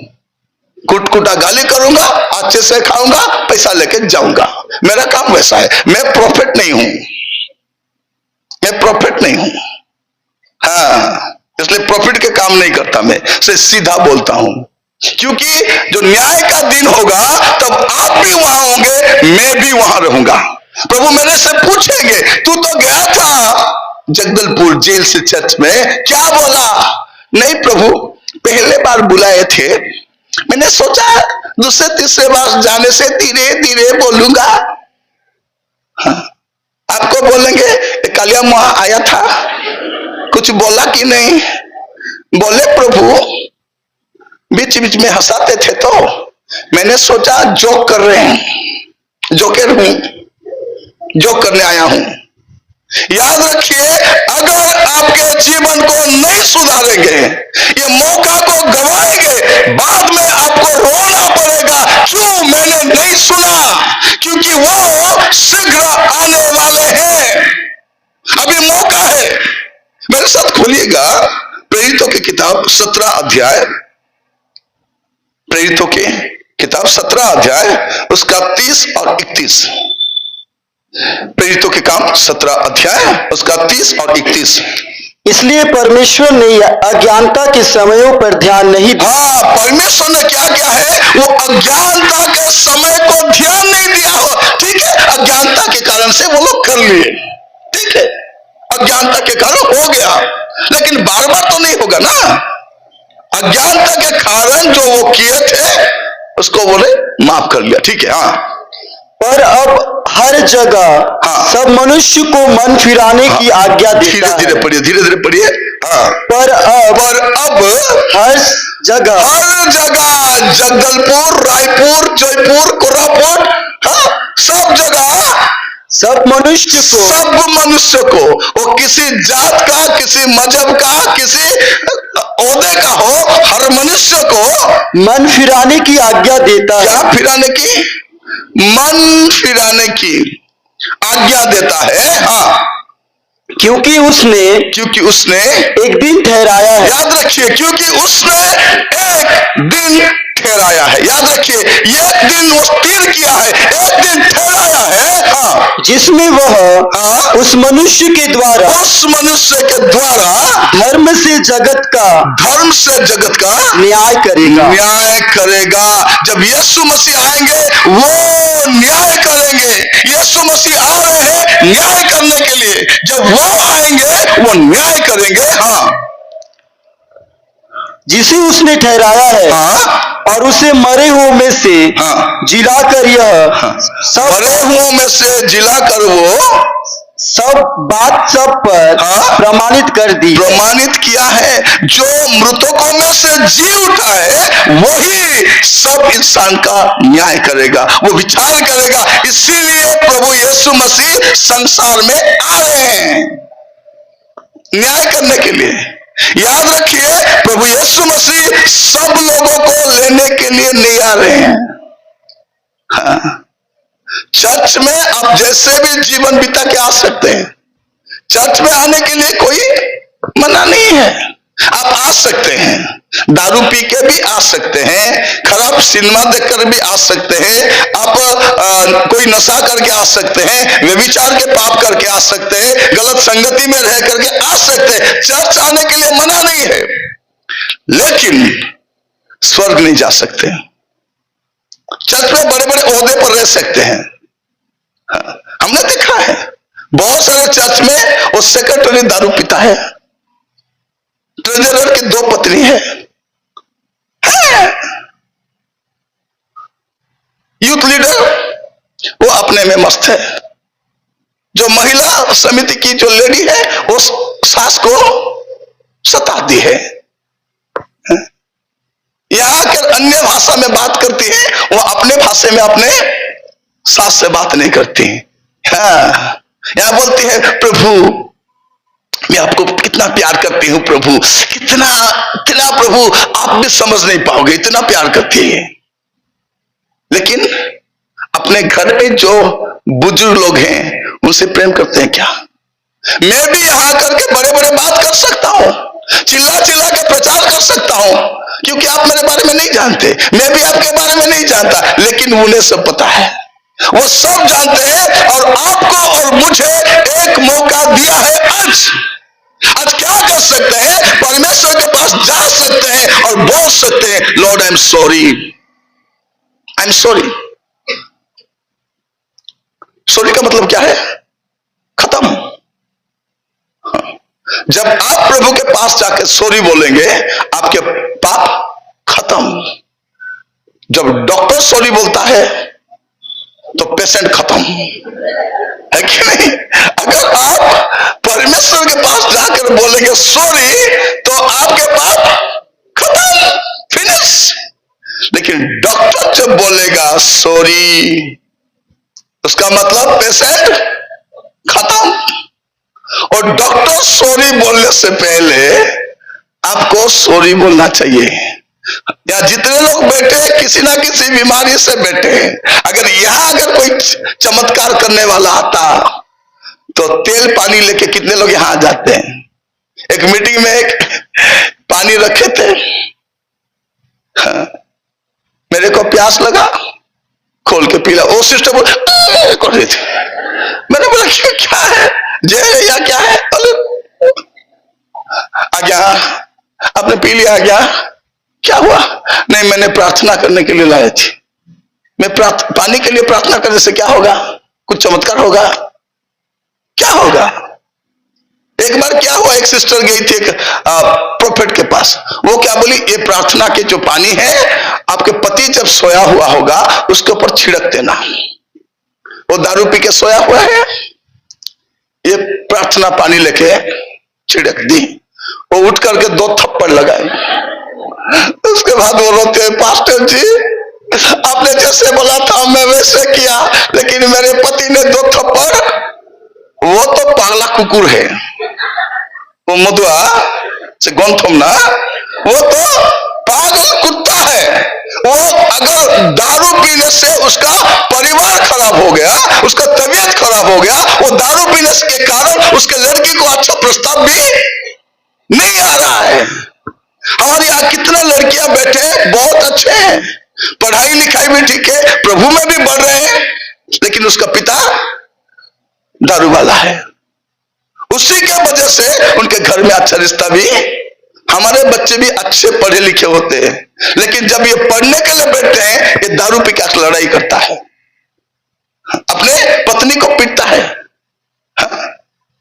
कुटकुटा गाली करूंगा, अच्छे से खाऊंगा, पैसा लेके जाऊंगा। मेरा काम वैसा है। मैं प्रॉफिट नहीं हूं, मैं प्रॉफिट नहीं हूं। हाँ, इसलिए प्रॉफिट के काम नहीं करता, मैं से सीधा बोलता हूं। क्योंकि जो न्याय का दिन होगा तब आप भी वहां होंगे, मैं भी वहां रहूंगा। प्रभु मेरे से पूछेंगे तू तो गया था जगदलपुर जेल से चर्च में, क्या बोला? नहीं प्रभु, पहले बार बुलाए थे, मैंने सोचा दूसरे तीसरे बार जाने से धीरे धीरे बोलूंगा। हाँ, आपको बोलेंगे कालिया वहां आया था, कुछ बोला कि नहीं? बोले प्रभु, बीच बीच में हंसाते थे तो मैंने सोचा जोक कर रहे हैं, जोकर हूं, जोक करने आया हूं। याद रखिए, अगर आपके जीवन को नहीं सुधारेंगे, ये मौका को गंवाएंगे, बाद में आपको रोना पड़ेगा, क्यों मैंने नहीं सुना? क्योंकि वो शीघ्र आने वाले हैं। अभी मौका है। मेरे साथ खोलिएगा प्रेरितों की किताब 17 अध्याय, प्रेरितों की किताब 17 अध्याय उसका 30 और 31। प्रेरितों के काम 17 अध्याय उसका 30 और 31। इसलिए परमेश्वर ने अज्ञानता के समयों पर ध्यान नहीं दिया। हाँ, परमेश्वर ने क्या किया है? वो अज्ञानता के समय को ध्यान नहीं दिया हो। ठीक है, अज्ञानता के कारण से वो लोग कर लिए, ठीक है, अज्ञानता के कारण हो गया, लेकिन बार बार तो नहीं होगा ना। अज्ञानता के कारण जो वो किए थे उसको बोले माफ कर लिया, ठीक है। हाँ, पर अब हर जगह सब मनुष्य को मन फिराने की आज्ञा देता धीरे है। धीरे पढ़िए, धीरे धीरे पढ़िए। हाँ, पर अब हर जगह जगदलपुर, रायपुर, जयपुर, कोरापुट, हाँ, सब जगह सब मनुष्य को, सब मनुष्य को, वो किसी जात का, किसी मजहब का, किसी ओहदे का हो, हर मनुष्य को मन फिराने की आज्ञा देता है। क्या फिराने की? मन फिराने की आज्ञा देता है। हाँ, क्योंकि उसने एक दिन ठहराया है। याद रखिए, क्योंकि उसने एक दिन ठहराया है। याद रखिए, एक दिन वो स्थिर किया है, एक दिन ठहराया है। हाँ, जिसमें वह हाँ, उस मनुष्य के द्वारा धर्म से जगत का न्याय करेगा। जब यीशु मसीह आएंगे वो न्याय करेंगे। यीशु मसीह आ रहे हैं न्याय करने के लिए। जब वो आएंगे वो न्याय करेंगे। हाँ, जिसे उसने ठहराया है। हाँ, और उसे मरे हुओं में से हाँ, जिलाकर यह सब, मरे हुओं में से जिलाकर वो सब बात सब पर हाँ, प्रमाणित कर दी, प्रमाणित किया है। जो मृतकों में से जी उठा है वही सब इंसान का न्याय करेगा, वो विचार करेगा। इसीलिए प्रभु यीशु मसीह संसार में आ रहे हैं न्याय करने के लिए। याद रखिए, प्रभु यीशु मसीह सब लोगों को लेने के लिए नहीं आ रहे हैं। हाँ, चर्च में आप जैसे भी जीवन बिता के आ सकते हैं। चर्च में आने के लिए कोई मना नहीं है, आप आ सकते हैं। दारू पी के भी आ सकते हैं, खराब सिनेमा देखकर भी आ सकते हैं, आप कोई नशा करके आ सकते हैं, व्यभिचार के पाप करके आ सकते हैं, गलत संगति में रह करके आ सकते हैं। चर्च आने के लिए मना नहीं है, लेकिन स्वर्ग नहीं जा सकते। चर्च में बड़े बड़े ओहदे पर रह सकते हैं। हमने देखा है बहुत सारे चर्च में वो सेक्रेटरी दारू पीता है, ट्रेजरर की 2 पत्नी है, यूथ लीडर वो अपने में मस्त है, जो महिला समिति की जो लेडी है वो सास को सताती है, यहां आकर अन्य भाषा में बात करती है, वो अपने भाषा में अपने सास से बात नहीं करती। हाँ, यहां बोलती है, प्रभु मैं आपको कितना प्यार करती हूं प्रभु, कितना इतना प्रभु आप भी समझ नहीं पाओगे, इतना प्यार करती है। लेकिन अपने घर में जो बुजुर्ग लोग हैं उनसे प्रेम करते हैं क्या? मैं भी यहां करके बड़े बड़े बात कर सकता हूं, चिल्ला चिल्ला के प्रचार कर सकता हूं, क्योंकि आप मेरे बारे में नहीं जानते, मैं भी आपके बारे में नहीं जानता, लेकिन उन्हें सब पता है, वो सब जानते हैं। और आपको और मुझे एक मौका दिया है। आज क्या कर सकते हैं? परमेश्वर के पास जा सकते हैं और बोल सकते हैं, Lord I am sorry, I am sorry. Sorry का मतलब क्या है? खत्म। जब आप प्रभु के पास जाकर सॉरी बोलेंगे, आपके पाप खत्म। जब डॉक्टर सॉरी बोलता है तो पेशेंट खत्म है कि नहीं? अगर आप परमेश्वर के पास जाकर बोलेंगे सॉरी तो आपके पाप खत्म, फिनिश। लेकिन डॉक्टर जब बोलेगा सॉरी, उसका मतलब पेशेंट खत्म। और डॉक्टर सॉरी बोलने से पहले आपको सॉरी बोलना चाहिए। या जितने लोग बैठे हैं किसी ना किसी बीमारी से बैठे हैं, अगर यहां कोई चमत्कार करने वाला आता तो तेल पानी लेके कितने लोग यहां आ जाते हैं। एक मीटिंग में एक पानी रखे थे, हाँ, मेरे को प्यास लगा, खोल के पीला। वो सिस्टर बोल कर रही थी, मैंने बोला क्यों, क्या है, जय या क्या है? आ गया, आपने पी लिया, आ गया, क्या हुआ? नहीं, मैंने प्रार्थना करने के लिए लाया थी। मैं पानी के लिए प्रार्थना करने से क्या होगा? कुछ चमत्कार होगा? क्या होगा? एक बार क्या हुआ, एक सिस्टर गई थी एक प्रोफेट के पास। वो क्या बोली, ये प्रार्थना के जो पानी है आपके पति जब सोया हुआ होगा उसके ऊपर छिड़क देना। वो दारू पी के सोया हुआ है, ये प्रार्थना पानी लेके छिड़क दी। वो उठ करके 2 थप्पड़ लगाए। उसके बाद वो रोते हैं, पास्टर जी आपने जैसे बोला था मैं वैसे किया, लेकिन मेरे पति ने 2 थप्पड़ कुकुर है, वो मधुआ से गौतम ना, वो तो पागल कुत्ता है। वो अगर दारू पीने से उसका परिवार खराब हो गया, उसका तबीयत खराब हो गया, वो दारू पीने के कारण उसके लड़की को अच्छा प्रस्ताव भी नहीं आ रहा है। हमारे यहाँ कितना लड़कियां बैठे हैं, बहुत अच्छे हैं, पढ़ाई लिखाई भी ठीक है, प्रभु में भी बढ़ रहे हैं, लेकिन उसका पिता दारू वाला है। उसी के वजह से उनके घर में अच्छा रिश्ता भी, हमारे बच्चे भी अच्छे पढ़े लिखे होते हैं, लेकिन जब ये पढ़ने के लिए बैठते हैं, ये दारू पी के लड़ाई करता है, अपने पत्नी को पीटता है,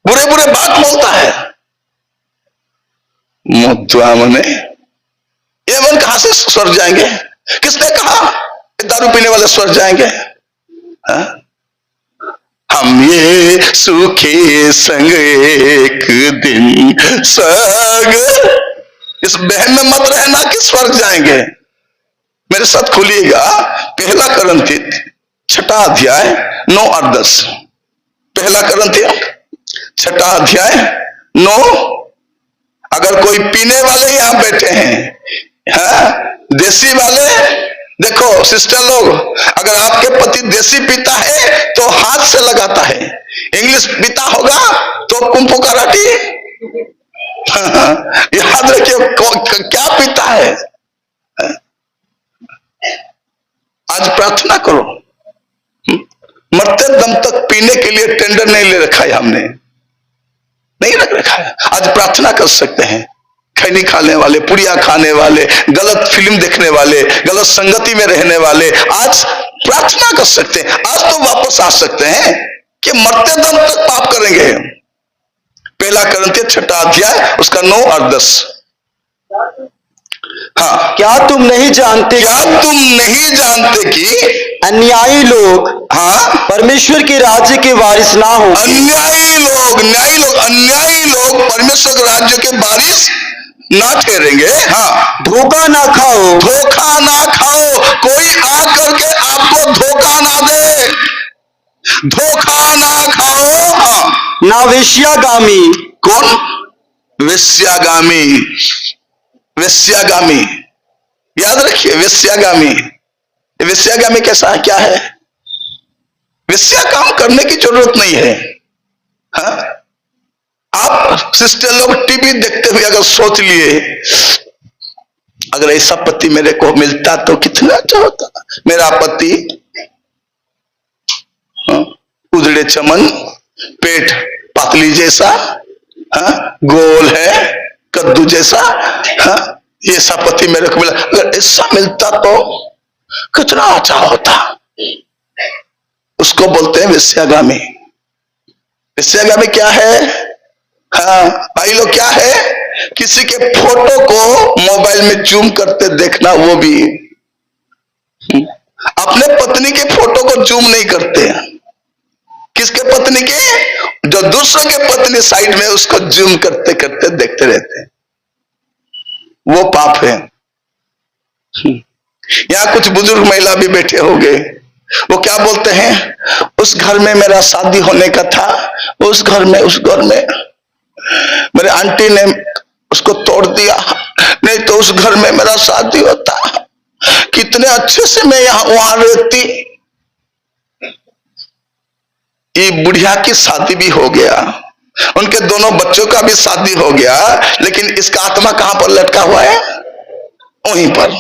बुरे बुरे बात बोलता है। मुद्दा मने ये मन कहां से स्वर्ग जाएंगे? किसने कहा दारू पीने वाले स्वर्ग जाएंगे? हम ये सूखे संग एक दिन संग, इस बहन में मत रहना कि स्वर्ग जाएंगे। मेरे साथ खोलिएगा पहला करंथित 6 अध्याय 9 और 10। पहला करंथित 6 अध्याय 9। अगर कोई पीने वाले यहां बैठे हैं, देसी वाले, देखो सिस्टर लोग, अगर आपके पति देसी पीता है तो हाथ से लगाता है, इंग्लिश पीता होगा तो कुंफू कराटी, याद रखिए क्या पीता है। आज प्रार्थना करो, मरते दम तक पीने के लिए टेंडर नहीं ले रखा है, हमने नहीं रख रखा है। आज प्रार्थना कर सकते हैं। खैनी खाने वाले, पुड़िया खाने वाले, गलत फिल्म देखने वाले, गलत संगति में रहने वाले आज प्रार्थना कर सकते हैं। आज तो वापस आ सकते हैं कि मरते दम तक पाप करेंगे। पहला करंथियों 6 अध्याय उसका 9 और 10। हाँ, क्या तुम नहीं जानते कि अन्यायी लोग परमेश्वर के राज्य के वारिस ना हो? अन्यायी लोग परमेश्वर के राज्य के वारिस ना ठहरेंगे। हाँ, धोखा ना खाओ, कोई आकर के आपको धोखा ना दे, धोखा ना खाओ। हाँ, ना वेश्यागामी। कौन? वेश्यागामी, याद रखिए, वेश्यागामी कैसा है, क्या है? वेश्या काम करने की जरूरत नहीं है। हाँ? आप सिस्टर लोग टीवी देखते हुए अगर सोच लिए, अगर ऐसा पति मेरे को मिलता तो कितना अच्छा होता। मेरा पति उजड़े चमन, पेट पातली जैसा, गोल है कद्दू जैसा, ये ऐसा पति मेरे को मिला, अगर ऐसा मिलता तो कितना अच्छा होता। उसको बोलते हैं वेश्यागामी। वेश्यागामी क्या है? भाई लोग क्या है? किसी के फोटो को मोबाइल में जूम करते देखना, वो भी अपने पत्नी के फोटो को जूम नहीं करते। किसके पत्नी के? जो दूसरे के पत्नी साइड में, उसको जूम करते करते देखते रहते हैं, वो पाप है। यहां कुछ बुजुर्ग महिला भी बैठे होंगे, वो क्या बोलते हैं? उस घर में मेरा शादी होने का था, उस घर में मेरे आंटी ने उसको तोड़ दिया, नहीं तो उस घर में मेरा शादी होता, कितने अच्छे से मैं वहां रहती। ये बुढ़िया की शादी भी हो गया, उनके दोनों बच्चों का भी शादी हो गया, लेकिन इसका आत्मा कहां पर लटका हुआ है? वहीं पर।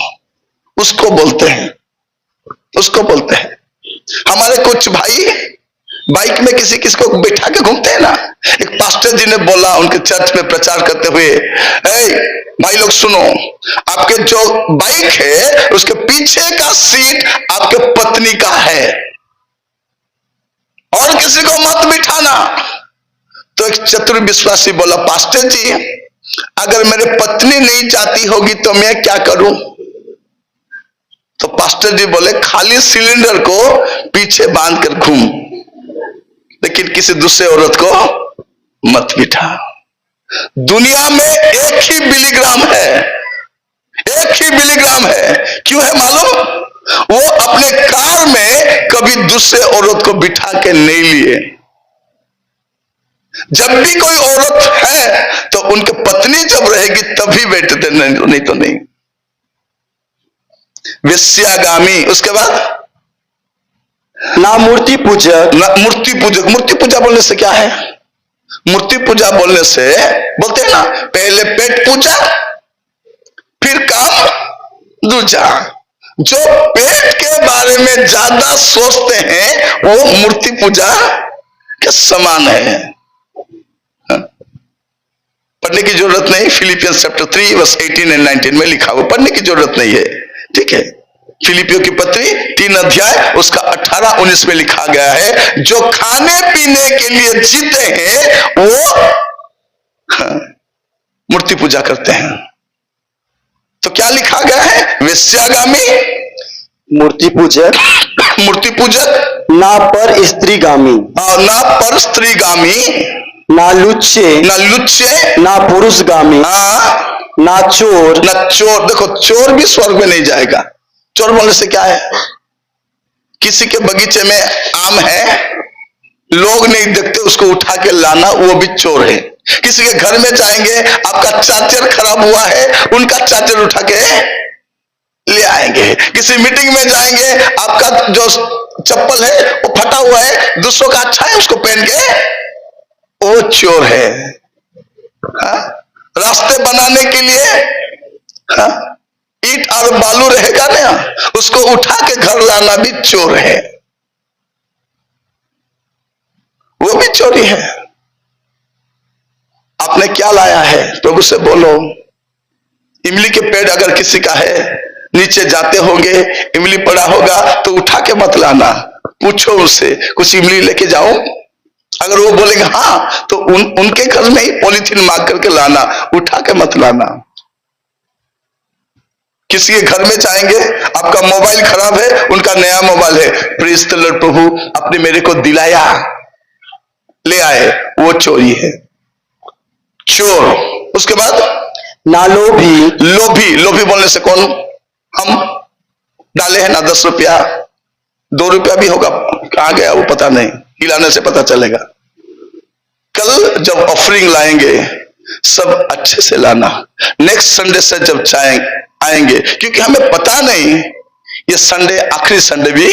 उसको बोलते हैं। हमारे कुछ भाई बाइक में किसी को बैठा के घूमते हैं ना। एक पास्टर जी ने बोला उनके चर्च में प्रचार करते हुए, भाई लोग सुनो, आपके जो बाइक है उसके पीछे का सीट आपके पत्नी का है, और किसी को मत बिठाना। तो एक चतुर विश्वासी बोला, पास्टर जी अगर मेरे पत्नी नहीं चाहती होगी तो मैं क्या करूं? तो पास्टर जी बोले, खाली सिलेंडर को पीछे बांध कर घूम, लेकिन किसी दूसरे औरत को मत बिठा। दुनिया में एक ही मिलीग्राम है। क्यों है मालूम? वो अपने कार में कभी दूसरे औरत को बिठा के नहीं लिए। जब भी कोई औरत है तो उनके पत्नी जब रहेगी तभी बैठते, नहीं तो नहीं। वेश्यागामी, उसके बाद ना मूर्ति पूजक, मूर्ति पूजक। मूर्ति पूजा बोलने से क्या है? मूर्ति पूजा बोलने से बोलते हैं ना, पहले पेट पूजा फिर काम दूजा। जो पेट के बारे में ज्यादा सोचते हैं वो मूर्ति पूजा के समान है। पढ़ने की जरूरत नहीं, फिलिपियंस चैप्टर 3 वर्स 18 और 19 में लिखा हुआ, पढ़ने की जरूरत नहीं है, ठीक है। फिलिपियों की पत्री 3 अध्याय उसका 18-19 में लिखा गया है, जो खाने पीने के लिए जीते हैं वो मूर्ति पूजा करते हैं। तो क्या लिखा गया है? वेश्यागामी, मूर्ति पूजक, मूर्ति पूजक, ना पर स्त्रीगामी, ना पर स्त्रीगामी, ना लुच्चे, ना लुच्चे, ना पुरुषगामी, ना चोर, ना चोर। देखो, चोर भी स्वर्ग में नहीं जाएगा। चोर बोलने से क्या है? किसी के बगीचे में आम है, लोग नहीं देखते, उसको उठा के लाना, वो भी चोर है। किसी के घर में जाएंगे, आपका चार्जर खराब हुआ है, उनका चार्जर उठा के ले आएंगे। किसी मीटिंग में जाएंगे, आपका जो चप्पल है वो फटा हुआ है, दूसरों का अच्छा है, उसको पहन के, वो चोर है। रास्ते बनाने के लिए ईंट और बालू रहेगा ना, उसको उठा के घर लाना भी चोर है, वो भी चोरी है। आपने क्या लाया है? प्रभु से बोलो। इमली के पेड़ अगर किसी का है, नीचे जाते होंगे, इमली पड़ा होगा तो उठा के मत लाना, पूछो उससे, कुछ इमली लेके जाओ। अगर वो बोलेंगे हाँ, तो उनके घर में ही पॉलीथीन मार करके लाना, उठा के मत लाना। किसी के घर में जाएंगे, आपका मोबाइल खराब है, उनका नया मोबाइल है, प्रेज़ द लॉर्ड, प्रभु आपने मेरे को दिलाया, ले आए, वो चोरी है, चोर। उसके बाद ना लोभी, लोभी। लोभी बोलने से कौन? हम डाले हैं ना 10 रुपया, 2 रुपया भी होगा, कहां गया वो पता नहीं, हिलाने से पता चलेगा। कल जब ऑफरिंग लाएंगे सब अच्छे से लाना, नेक्स्ट संडे से जब आएंगे, क्योंकि हमें पता नहीं ये संडे आखिरी संडे भी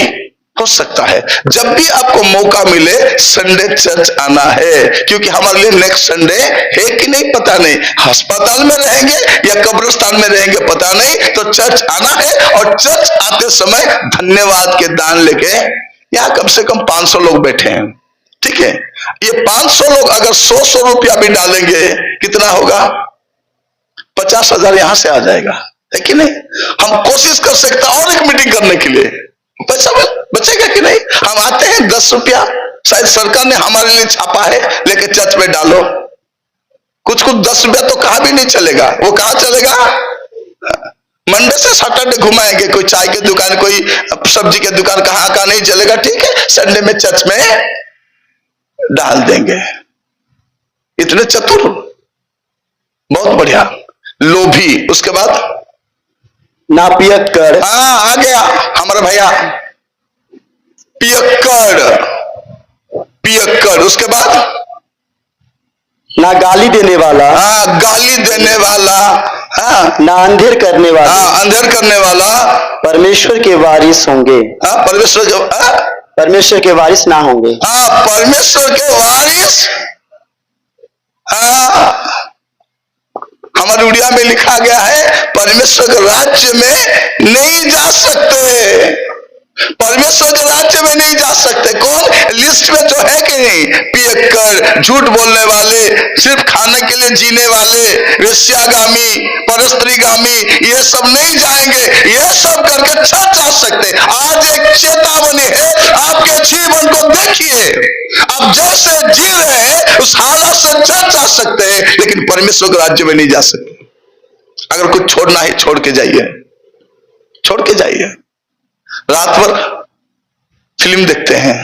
हो सकता है। जब भी आपको मौका मिले संडे चर्च आना है, क्योंकि हमारे लिए नेक्स्ट संडे है कि नहीं पता नहीं, अस्पताल में रहेंगे या कब्रिस्तान में रहेंगे पता नहीं, तो चर्च आना है। और चर्च आते समय धन्यवाद के दान लेके, यहां कम से कम 500 लोग बैठे हैं, ठीक है। ये 500 लोग अगर 100 रुपया भी डालेंगे, कितना होगा? 50,000 यहां से आ जाएगा, है कि नहीं? हम कोशिश कर सकते हैं और एक मीटिंग करने के लिए, पैसा बचेगा कि नहीं? हम आते हैं 10 रुपया, शायद सरकार ने हमारे लिए छापा है, लेके चर्च में डालो। कुछ 10 रुपया तो कहा भी नहीं चलेगा, वो कहां चलेगा? मंडे से सैटरडे घुमाएंगे, कोई चाय की दुकान, कोई सब्जी की दुकान, कहां का नहीं चलेगा, ठीक है। संडे में चर्च में डाल देंगे। इतने चतुर, बहुत बढ़िया। लोभी। उसके बाद ना पियक्कड़, आ गया हमारा भैया, पियक्कड़, पियक्कड़। उसके बाद ना गाली देने वाला, गाली देने वाला, ना अंधेर करने वाला, अंधेर करने वाला परमेश्वर के वारिस होंगे। परमेश्वर के वारिस ना होंगे। परमेश्वर के वारिस। हमारे उड़िया में लिखा गया है, परमेश्वर के राज्य में नहीं जा सकते, परमेश्वर के राज्य में नहीं जा सकते। कौन? लिस्ट में तो है कि नहीं? पियक्कड़, झूठ बोलने वाले, सिर्फ खाने के लिए जीने वाले, वेश्यागामी, परस्त्रीगामी, ये सब नहीं जाएंगे। ये सब करके चर्च आ सकते। आज एक चेतावनी है, आपके जीवन को देखिए, आप जैसे जी रहे हैं उस हालत से चर्च आ सकते हैं, लेकिन परमेश्वर के राज्य में नहीं जा सकते। अगर कुछ छोड़ना है, छोड़ के जाइए, छोड़ के जाइए। रात भर फिल्म देखते हैं,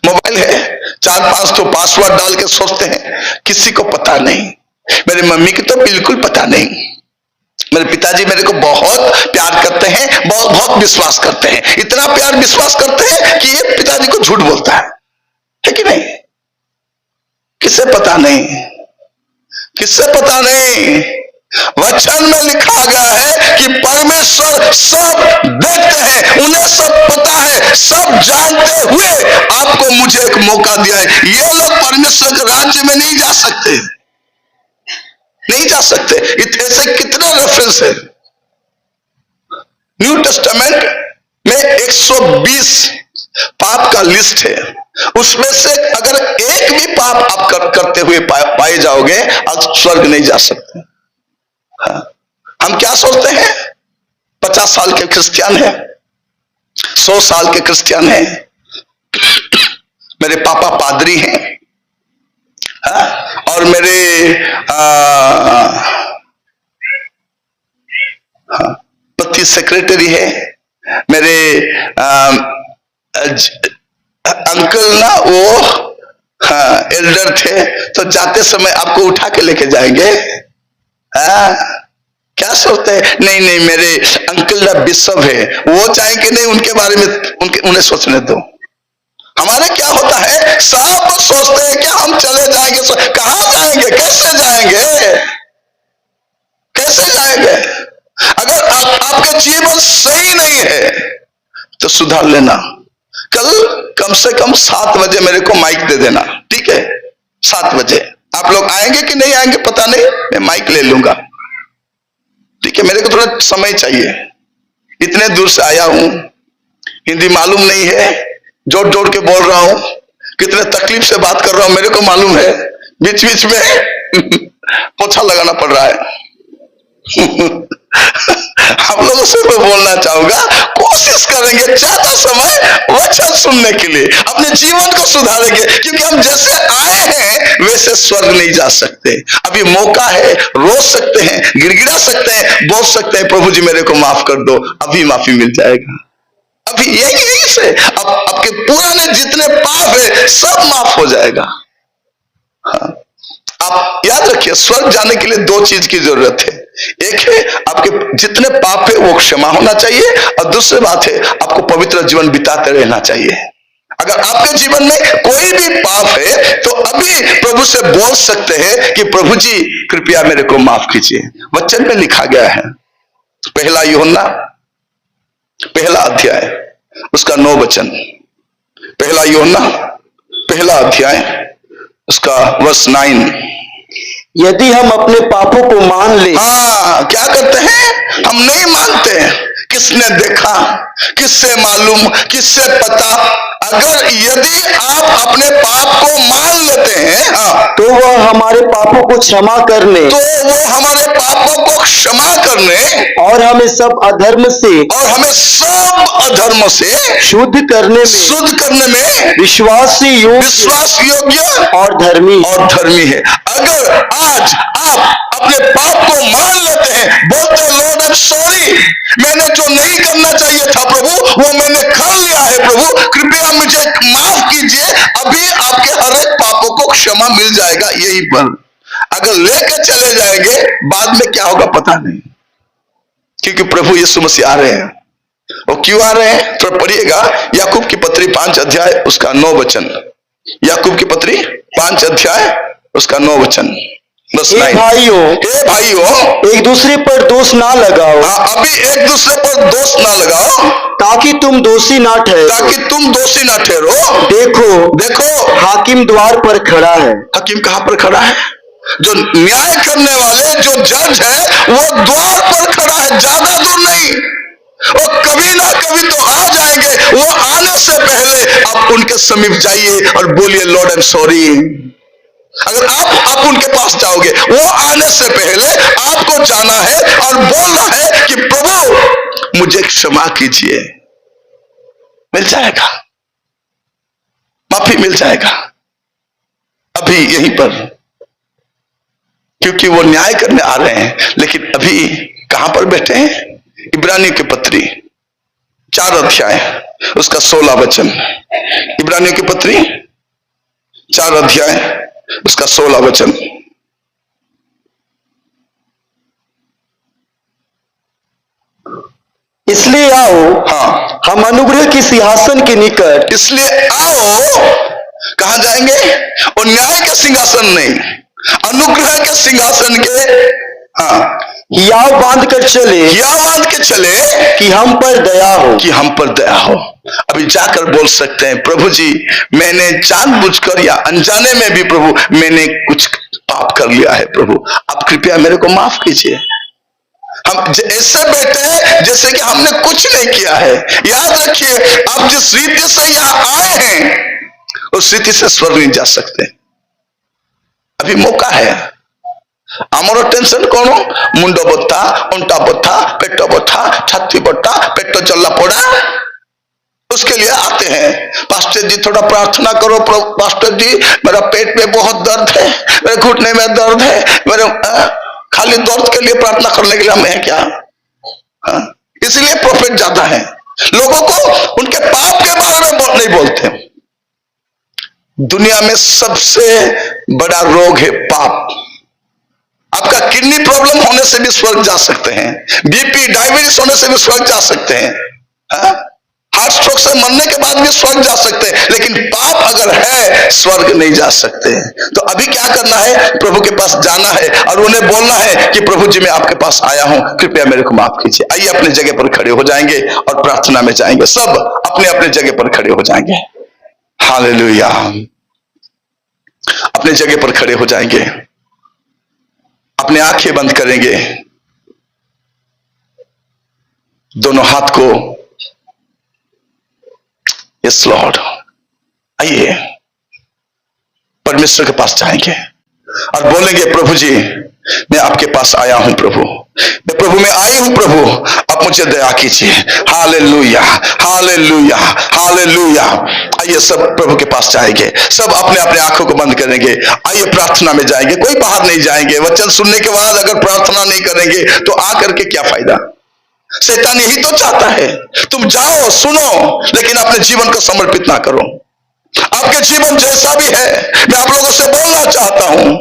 मोबाइल है, 4-5 तो पासवर्ड डाल के सोचते हैं, किसी को पता नहीं। मेरी मम्मी की तो बिल्कुल पता नहीं, मेरे पिताजी मेरे को बहुत प्यार करते हैं, बहुत विश्वास करते हैं, इतना प्यार विश्वास करते हैं कि ये पिताजी को झूठ बोलता है कि नहीं? किसे पता नहीं, किससे पता नहीं। वचन में लिखा गया है कि परमेश्वर सब देखते हैं, उन्हें सब पता है, सब जानते हुए आपको मुझे एक मौका दिया है। ये लोग परमेश्वर के राज्य में नहीं जा सकते, नहीं जा सकते। ऐसे कितने रेफरेंस है न्यू टेस्टामेंट में? 120 पाप का लिस्ट है, उसमें से अगर एक भी पाप आप करते हुए पाए जाओगे, आप स्वर्ग नहीं जा सकते। हाँ। हम क्या सोचते हैं? 50 साल के क्रिश्चियन हैं, 100 साल के क्रिश्चियन हैं, मेरे पापा पादरी हैं, हाँ? और मेरे पति सेक्रेटरी है, मेरे अंकल ना वो एल्डर थे, तो जाते समय आपको उठा के लेके जाएंगे। क्या सोचते हैं? नहीं नहीं, मेरे अंकल ना बिशप है, वो चाहेंगे नहीं, उनके बारे में उन्हें सोचने दो। हमारे क्या होता है, सब सोचते हैं कि हम चले जाएंगे, कहां जाएंगे, कैसे जाएंगे, कैसे जाएंगे? अगर आपका जीवन सही नहीं है तो सुधार लेना। कल कम से कम 7 बजे मेरे को माइक दे देना, ठीक है? 7 बजे आप लोग आएंगे कि नहीं आएंगे पता नहीं, मैं माइक ले लूंगा, ठीक है? मेरे को थोड़ा समय चाहिए, इतने दूर से आया हूं, हिंदी मालूम नहीं है, जोड़ जोड़ के बोल रहा हूं, कितने तकलीफ से बात कर रहा हूं मेरे को मालूम है, बीच बीच में पोछा लगाना पड़ रहा है। आप लोगों से मैं बोलना चाहूंगा, कोशिश करेंगे ज्यादा समय वचन सुनने के लिए, अपने जीवन को सुधारेंगे, क्योंकि हम जैसे आए हैं वैसे स्वर्ग नहीं जा सकते। अभी मौका है, रो सकते हैं, गिड़गिड़ा सकते हैं, बोल सकते हैं प्रभु जी मेरे को माफ कर दो, अभी माफी मिल जाएगा। अभी यही से अब आपके पुराने जितने पाप है सब माफ हो जाएगा। हाँ। आप याद रखिए, स्वर्ग जाने के लिए 2 चीज की जरूरत है। एक है आपके जितने पाप है वो क्षमा होना चाहिए, और दूसरी बात है आपको पवित्र जीवन बिताते रहना चाहिए। अगर आपके जीवन में कोई भी पाप है तो अभी प्रभु से बोल सकते हैं कि प्रभु जी कृपया मेरे को माफ कीजिए। वचन में लिखा गया है, 1 यूहन्ना 1 अध्याय उसका 9 वचन, 1 यूहन्ना 1 अध्याय उसका वर्स 9। यदि हम अपने पापों को मान ले। हाँ, क्या करते हैं? हम नहीं मानते। किसने देखा, किससे मालूम, किससे पता? अगर यदि आप अपने पाप को मान लेते हैं, हाँ, तो वह हमारे पापों को क्षमा करने, तो वो हमारे पापों को क्षमा करने और हमें सब अधर्म से शुद्ध करने में विश्वास योग्य और धर्मी है। अगर आज आप अपने पाप को मान लेते हैं, बोलते हैं लॉर्ड आई एम सॉरी, मैंने जो नहीं करना चाहिए था प्रभु वो मैंने कर लिया है, प्रभु कृपया मुझे माफ कीजिए, अभी आपके हर एक पापों को क्षमा मिल जाएगा। यही पर अगर लेकर चले जाएंगे, बाद में क्या होगा पता नहीं, क्योंकि प्रभु यीशु मसीह आ रहे हैं। वो क्यों आ रहे हैं? तो पढ़िएगा याकूब की पत्री 5 अध्याय उसका 9 वचन। याकूब की पत्री 5 अध्याय उसका 9 वचन। हे भाइयों, एक दूसरे पर दोष ना लगाओ। अभी एक दूसरे पर दोष ना लगाओ, ताकि तुम दोषी ना ठहरो। देखो हाकिम द्वार पर खड़ा है। हाकिम कहां पर खड़ा है? जो न्याय करने वाले, जो जज है, वो द्वार पर खड़ा है, ज्यादा दूर नहीं। वो कभी ना कभी तो आ जाएंगे। वो आने से पहले आप उनके समीप जाइए और बोलिए लॉर्ड आई एम सॉरी। अगर आप उनके पास जाओगे, वो आने से पहले आपको जाना है और बोलना है कि प्रभु मुझे क्षमा कीजिए। मिल जाएगा, माफी मिल जाएगा अभी यहीं पर, क्योंकि वो न्याय करने आ रहे हैं। लेकिन अभी कहां पर बैठे हैं? इब्रानियों की पत्री 4 अध्याय उसका 16 वचन। इब्रानियों की पत्री 4 अध्याय उसका 16 वचन। इसलिए आओ, हाँ, हम अनुग्रह के सिंहासन के निकट। इसलिए आओ, कहां जाएंगे? और न्याय के के सिंहासन नहीं, अनुग्रह के सिंहासन के हियाव बांध कर चले, हियाव बांध के चले कि हम पर दया हो, कि हम पर दया हो। अभी जाकर बोल सकते हैं, प्रभु जी मैंने जानबूझकर या अनजाने में भी प्रभु मैंने कुछ पाप कर लिया है, प्रभु आप कृपया मेरे को माफ कीजिए। हम ऐसे बैठे हैं जैसे कि हमने कुछ नहीं किया है। याद रखिए, आप जिस रीति से यहां आए हैं उस रीति से स्वर्ग नहीं जा सकते। अभी मौका है। आमर टेंशन कौन? मुंड बता, अंटा बता, पेट बता, छाती बता, पेट चलना पड़ा, उसके लिए आते हैं। पास्टर जी थोड़ा प्रार्थना करो, पास्टर जी मेरा पेट में बहुत दर्द है, मेरे घुटने में दर्द है, मेरे खाली दर्द के लिए प्रार्थना करने के लिए हम हैं क्या? इसलिए प्रोफेट ज्यादा है, लोगों को उनके पाप के बारे में नहीं बोलते। दुनिया में सबसे बड़ा रोग है पाप। आपका किडनी प्रॉब्लम होने से भी स्वर्ग जा सकते हैं, बीपी डायबिटीज होने से भी स्वर्ग जा सकते हैं, हार्ट स्ट्रोक से मरने के बाद भी स्वर्ग जा सकते हैं, लेकिन पाप अगर है स्वर्ग नहीं जा सकते। तो अभी क्या करना है? प्रभु के पास जाना है और उन्हें बोलना है कि प्रभु जी मैं आपके पास आया हूं, कृपया मेरे को माफ कीजिए। आइए अपने जगह पर खड़े हो जाएंगे और प्रार्थना में जाएंगे। सब अपने अपने जगह पर खड़े हो जाएंगे। हालेलुया। अपने जगह पर खड़े हो जाएंगे, अपने आंखें बंद करेंगे, दोनों हाथ को, यस लॉर्ड, आइए परमेश्वर के पास जाएंगे और बोलेंगे प्रभु जी मैं आपके पास आया हूं, प्रभु मैं आई हूं, प्रभु आप मुझे दया कीजिए। Hallelujah, hallelujah, hallelujah. आइए सब प्रभु के पास जाएंगे, सब अपने अपने आंखों को बंद करेंगे। आइए प्रार्थना में जाएंगे, कोई बाहर नहीं जाएंगे। वचन सुनने के बाद अगर प्रार्थना नहीं करेंगे तो आकर के क्या फायदा? शैतान यही तो चाहता है, तुम जाओ सुनो लेकिन अपने जीवन को समर्पित ना करो। आपके जीवन जैसा भी है, मैं आप लोगों से बोलना चाहता हूं,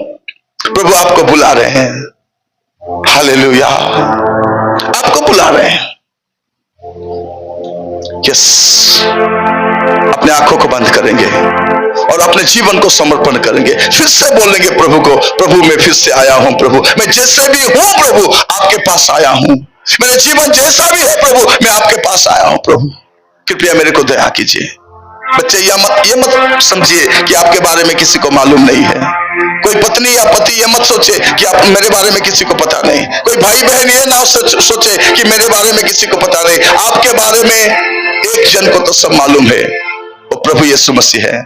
प्रभु आपको बुला रहे हैं। हालेलुया, आपको बुला रहे हैं। यस, अपने आंखों को बंद करेंगे और अपने जीवन को समर्पण करेंगे। फिर से बोलेंगे प्रभु को, प्रभु मैं फिर से आया हूं, प्रभु मैं जैसे भी हूं प्रभु आपके पास आया हूं, मेरे जीवन जैसा भी है प्रभु मैं आपके पास आया हूं, प्रभु कृपया मेरे को दया कीजिए। बच्चे ये मत समझिए कि आपके बारे में किसी को मालूम नहीं है। कोई पत्नी या पति ये मत सोचे कि आप मेरे बारे में किसी को पता नहीं। कोई भाई बहन ये ना सोचे कि मेरे बारे में किसी को पता नहीं। आपके बारे में एक जन को तो सब मालूम है, वो प्रभु यीशु मसीह है।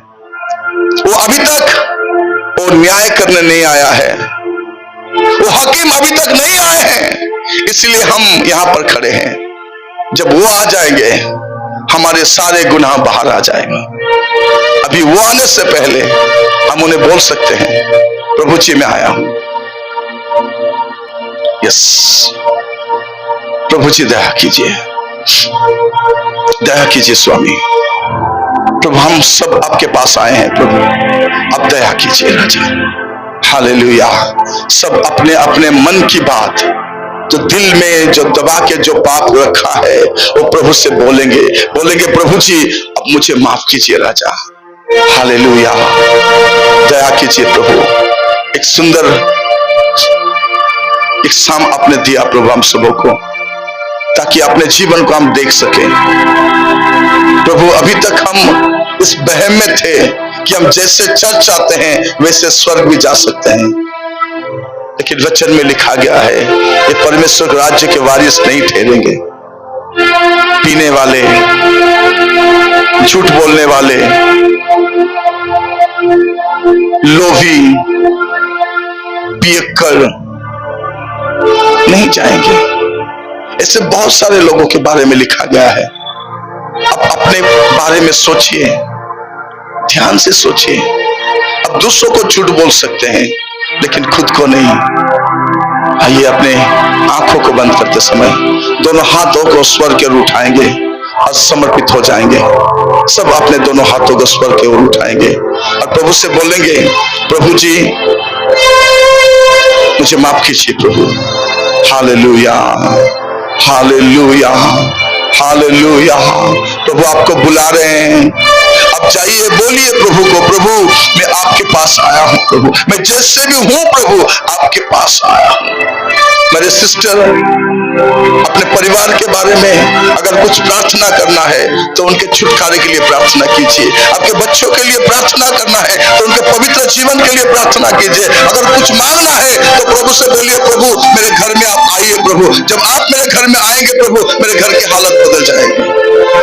वो अभी तक वो न्याय करने नहीं आया है, वो हकीम अभी तक नहीं आए हैं, इसलिए हम यहां पर खड़े हैं। जब वो आ जाएंगे हमारे सारे गुनाह बाहर आ जाएंगे। अभी वो आने से पहले हम उन्हें बोल सकते हैं प्रभु जी मैं आया हूं। यस, प्रभु जी दया कीजिए, दया कीजिए स्वामी। प्रभु हम सब आपके पास आए हैं, प्रभु आप दया कीजिए राजा। हालेलुया। सब अपने अपने मन की बात जो दिल में जो दबा के जो पाप रखा है वो प्रभु से बोलेंगे प्रभु जी अब मुझे माफ कीजिए राजा। हालेलुया, दया कीजिए प्रभु। एक सुंदर एक शाम आपने दिया प्रभु हम सबों को, ताकि अपने जीवन को हम देख सकें। प्रभु अभी तक हम इस बहम में थे कि हम जैसे चर्च चाहते हैं वैसे स्वर्ग भी जा सकते हैं, लेकिन वचन में लिखा गया है ये परमेश्वर के राज्य के वारिस नहीं ठहरेंगे। पीने वाले, झूठ बोलने वाले, लोभी, पियक्कर नहीं जाएंगे। ऐसे बहुत सारे लोगों के बारे में लिखा गया है। आप अपने बारे में सोचिए, ध्यान से सोचिए। अब दूसरों को झूठ बोल सकते हैं लेकिन खुद को नहीं। आइए अपने आंखों को बंद करते समय दोनों हाथों को स्वर्ग की ओर उठाएंगे और समर्पित हो जाएंगे। सब अपने दोनों हाथों को स्वर्ग की ओर उठाएंगे और प्रभु से बोलेंगे प्रभु जी मुझे माफ कीजिए प्रभु। Hallelujah, hallelujah, hallelujah. प्रभु आपको बुला रहे हैं, आप जाइए, बोलिए प्रभु को, प्रभु मैं आपके पास आया हूं, प्रभु मैं जैसे भी हूं प्रभु आपके पास आया हूं। मेरे सिस्टर, अपने परिवार के बारे में अगर कुछ प्रार्थना करना है तो उनके छुटकारे के लिए प्रार्थना कीजिए। आपके बच्चों के लिए प्रार्थना करना है तो उनके पवित्र जीवन के लिए प्रार्थना कीजिए। अगर कुछ मांगना है तो प्रभु से बोलिए, प्रभु मेरे घर में आप आइए प्रभु। जब आप मेरे घर में आएंगे प्रभु, मेरे घर की हालत बदल जाएगी।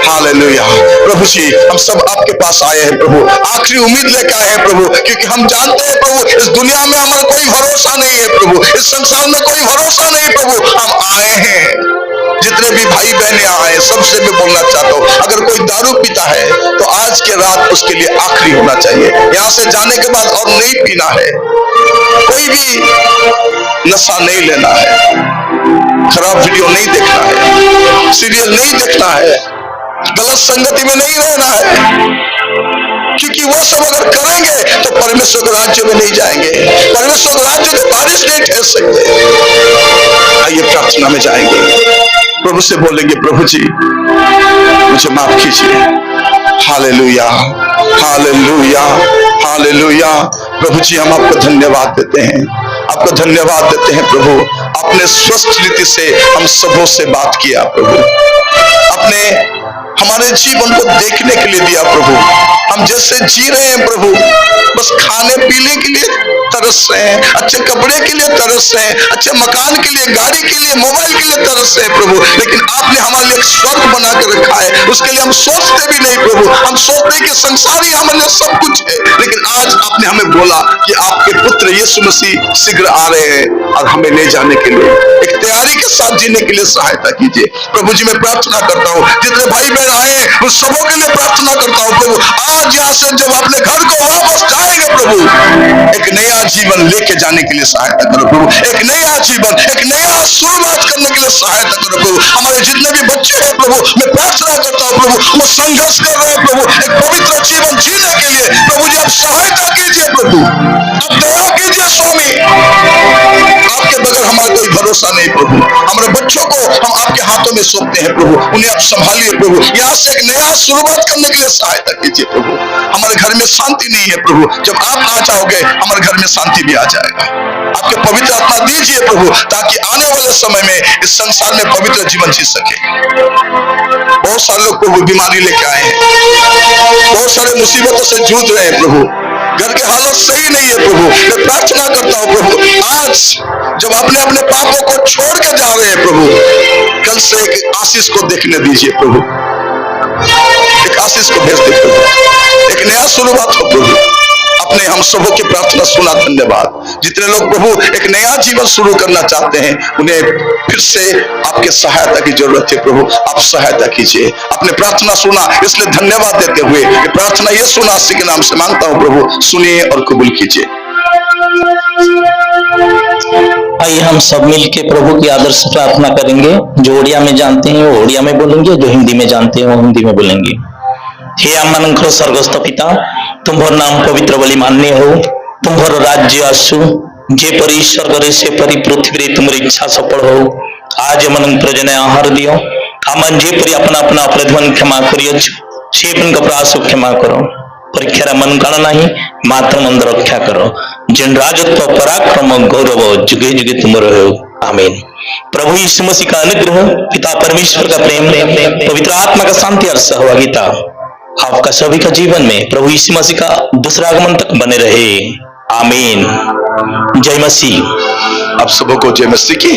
हालेलुया। प्रभु जी, हम सब आपके पास आए हैं प्रभु, आखिरी उम्मीद लेकर आए हैं प्रभु, क्योंकि हम जानते हैं प्रभु इस दुनिया में हमारा कोई भरोसा नहीं है प्रभु, इस संसार में कोई भरोसा नहीं प्रभु। हम आए हैं, जितने भी भाई बहने आए सबसे मैं बोलना चाहता हूँ, अगर कोई दारू पीता है तो आज के रात उसके लिए आखिरी होना चाहिए। यहाँ से जाने के बाद और नहीं पीना है, कोई भी नशा नहीं लेना है, खराब वीडियो नहीं देखना है, सीरियल नहीं देखना है, गलत संगति में नहीं रहना है, क्योंकि वो सब अगर करेंगे तो परमेश्वर के राज्य में नहीं जाएंगे, परमेश्वर के राज्य के बारिश नहीं ठहर सकते। आइए प्रार्थना में जाएंगे, प्रभु से बोलेंगे, प्रभु जी मुझे माफ कीजिए। Hallelujah, hallelujah, hallelujah. प्रभु जी हम आपको धन्यवाद देते हैं, आपको धन्यवाद देते हैं प्रभु। आपने स्वस्थ रीति से हम सबों से बात किया प्रभु, आपने हमारे जीवन को देखने के लिए दिया प्रभु। हम जैसे जी रहे हैं प्रभु, बस खाने पीने के लिए तरस रहे हैं, अच्छे कपड़े के लिए तरस रहे हैं, अच्छे मकान के लिए, गाड़ी के लिए, मोबाइल के लिए तरस रहे हैं प्रभु, लेकिन आपने हमारे लिए एक स्वर्ग बना के रखा है, उसके लिए हम सोचते भी नहीं प्रभु। हम सोचते हैं कि संसार ही हमारे लिए सब कुछ है, लेकिन आज आपने हमें बोला कि आपके पुत्र यीशु मसीह शीघ्र आ रहे हैं और हमें ले जाने के लिए एक तैयारी के साथ जीने के लिए सहायता कीजिए प्रभु जी। मैं प्रार्थना करता हूँ, जितने भाई बहन आए हैं उन सबों के लिए प्रार्थना करता हूँ प्रभु। आज यहाँ से जब अपने घर को वापस जाएंगे प्रभु, एक नया जीवन लेके जाने के लिए सहायता करो प्रभु, एक नया जीवन, एक नया शुरुआत करने के लिए सहायता करो प्रभु। हमारे जितने भी बच्चे हैं प्रभु, मैं प्रार्थना करता हूँ प्रभु, वो संघर्ष कर रहे हैं प्रभु एक पवित्र जीवन जीने के लिए, प्रभु जी आप सहायता कीजिए प्रभु, आप दया कीजिए स्वामी। आपके बगैर हमारा कोई भरोसा नहीं प्रभु। हमारे बच्चों को हम आपके हाथों में सौंपते हैं प्रभु, उन्हें आप संभालिए प्रभु। यहाँ से एक नया शुरुआत करने के लिए सहायता कीजिए प्रभु। हमारे घर में शांति नहीं है प्रभु, जब आप आ जाओगे हमारे घर में शांति भी आ जाएगा। आपके पवित्र आत्मा दीजिए प्रभु, ताकि आने वाले समय में इस संसार में पवित्र जीवन जी सके। बहुत सारे लोग प्रभु बीमारी लेके आए हैं, बहुत सारे मुसीबतों से जूझ रहे हैं प्रभु, घर के हालत सही नहीं है प्रभु। मैं प्रार्थना करता हूँ प्रभु, आज जब आपने अपने पापों को छोड़ के जा रहे हैं प्रभु, कल से एक आशीष को देखने दीजिए प्रभु, एक आशीष को भेज दे प्रभु, एक नया शुरुआत हो प्रभु। अपने हम सबों की प्रार्थना सुना, धन्यवाद। जितने लोग प्रभु एक नया जीवन शुरू करना चाहते हैं, उन्हें फिर से आपके सहायता की जरूरत है प्रभु, आप सहायता कीजिए। आपने प्रार्थना सुना इसलिए धन्यवाद देते हुए ये प्रार्थना यीशु मसीह के नाम से मांगता हूं प्रभु, सुनिए और कबूल कीजिए। आइए हम सब मिलके प्रभु की आदर्श प्रार्थना करेंगे। जो ओडिया में जानते हैं वो ओडिया में बोलेंगे, जो हिंदी में जानते हैं वो हिंदी में बोलेंगे। हे आमମାନଙ୍କର स्वर्गस्थ पिता, तुम्हार नाम पवित्र बोली मान्य हो, तुम्हार राज्य आसु, जेपरी स्वर्ग सेपरी पृथ्वी तुम इच्छा सफल हो। आज मन प्रजन आहार दियो, आमन जेपरी अपना अपना अपराध क्षमा करियो, से अपराध क्षमा करो। परीक्षार मन काण नहीं, मात्र मन रक्षा करो। जिन राजत्व पराक्रम गौरव जुगे जुगे तुमरो हो, आमीन। प्रभु यीशु मसीह का अनुग्रह, पिता परमेश्वर का प्रेम, पवित्र आत्मा का शांति और सहभागिता आपका सभी का जीवन में प्रभु यीशु मसीह का दूसरा आगमन तक बने रहे, आमीन। जय मसीह। आप सबों को जय मसीह की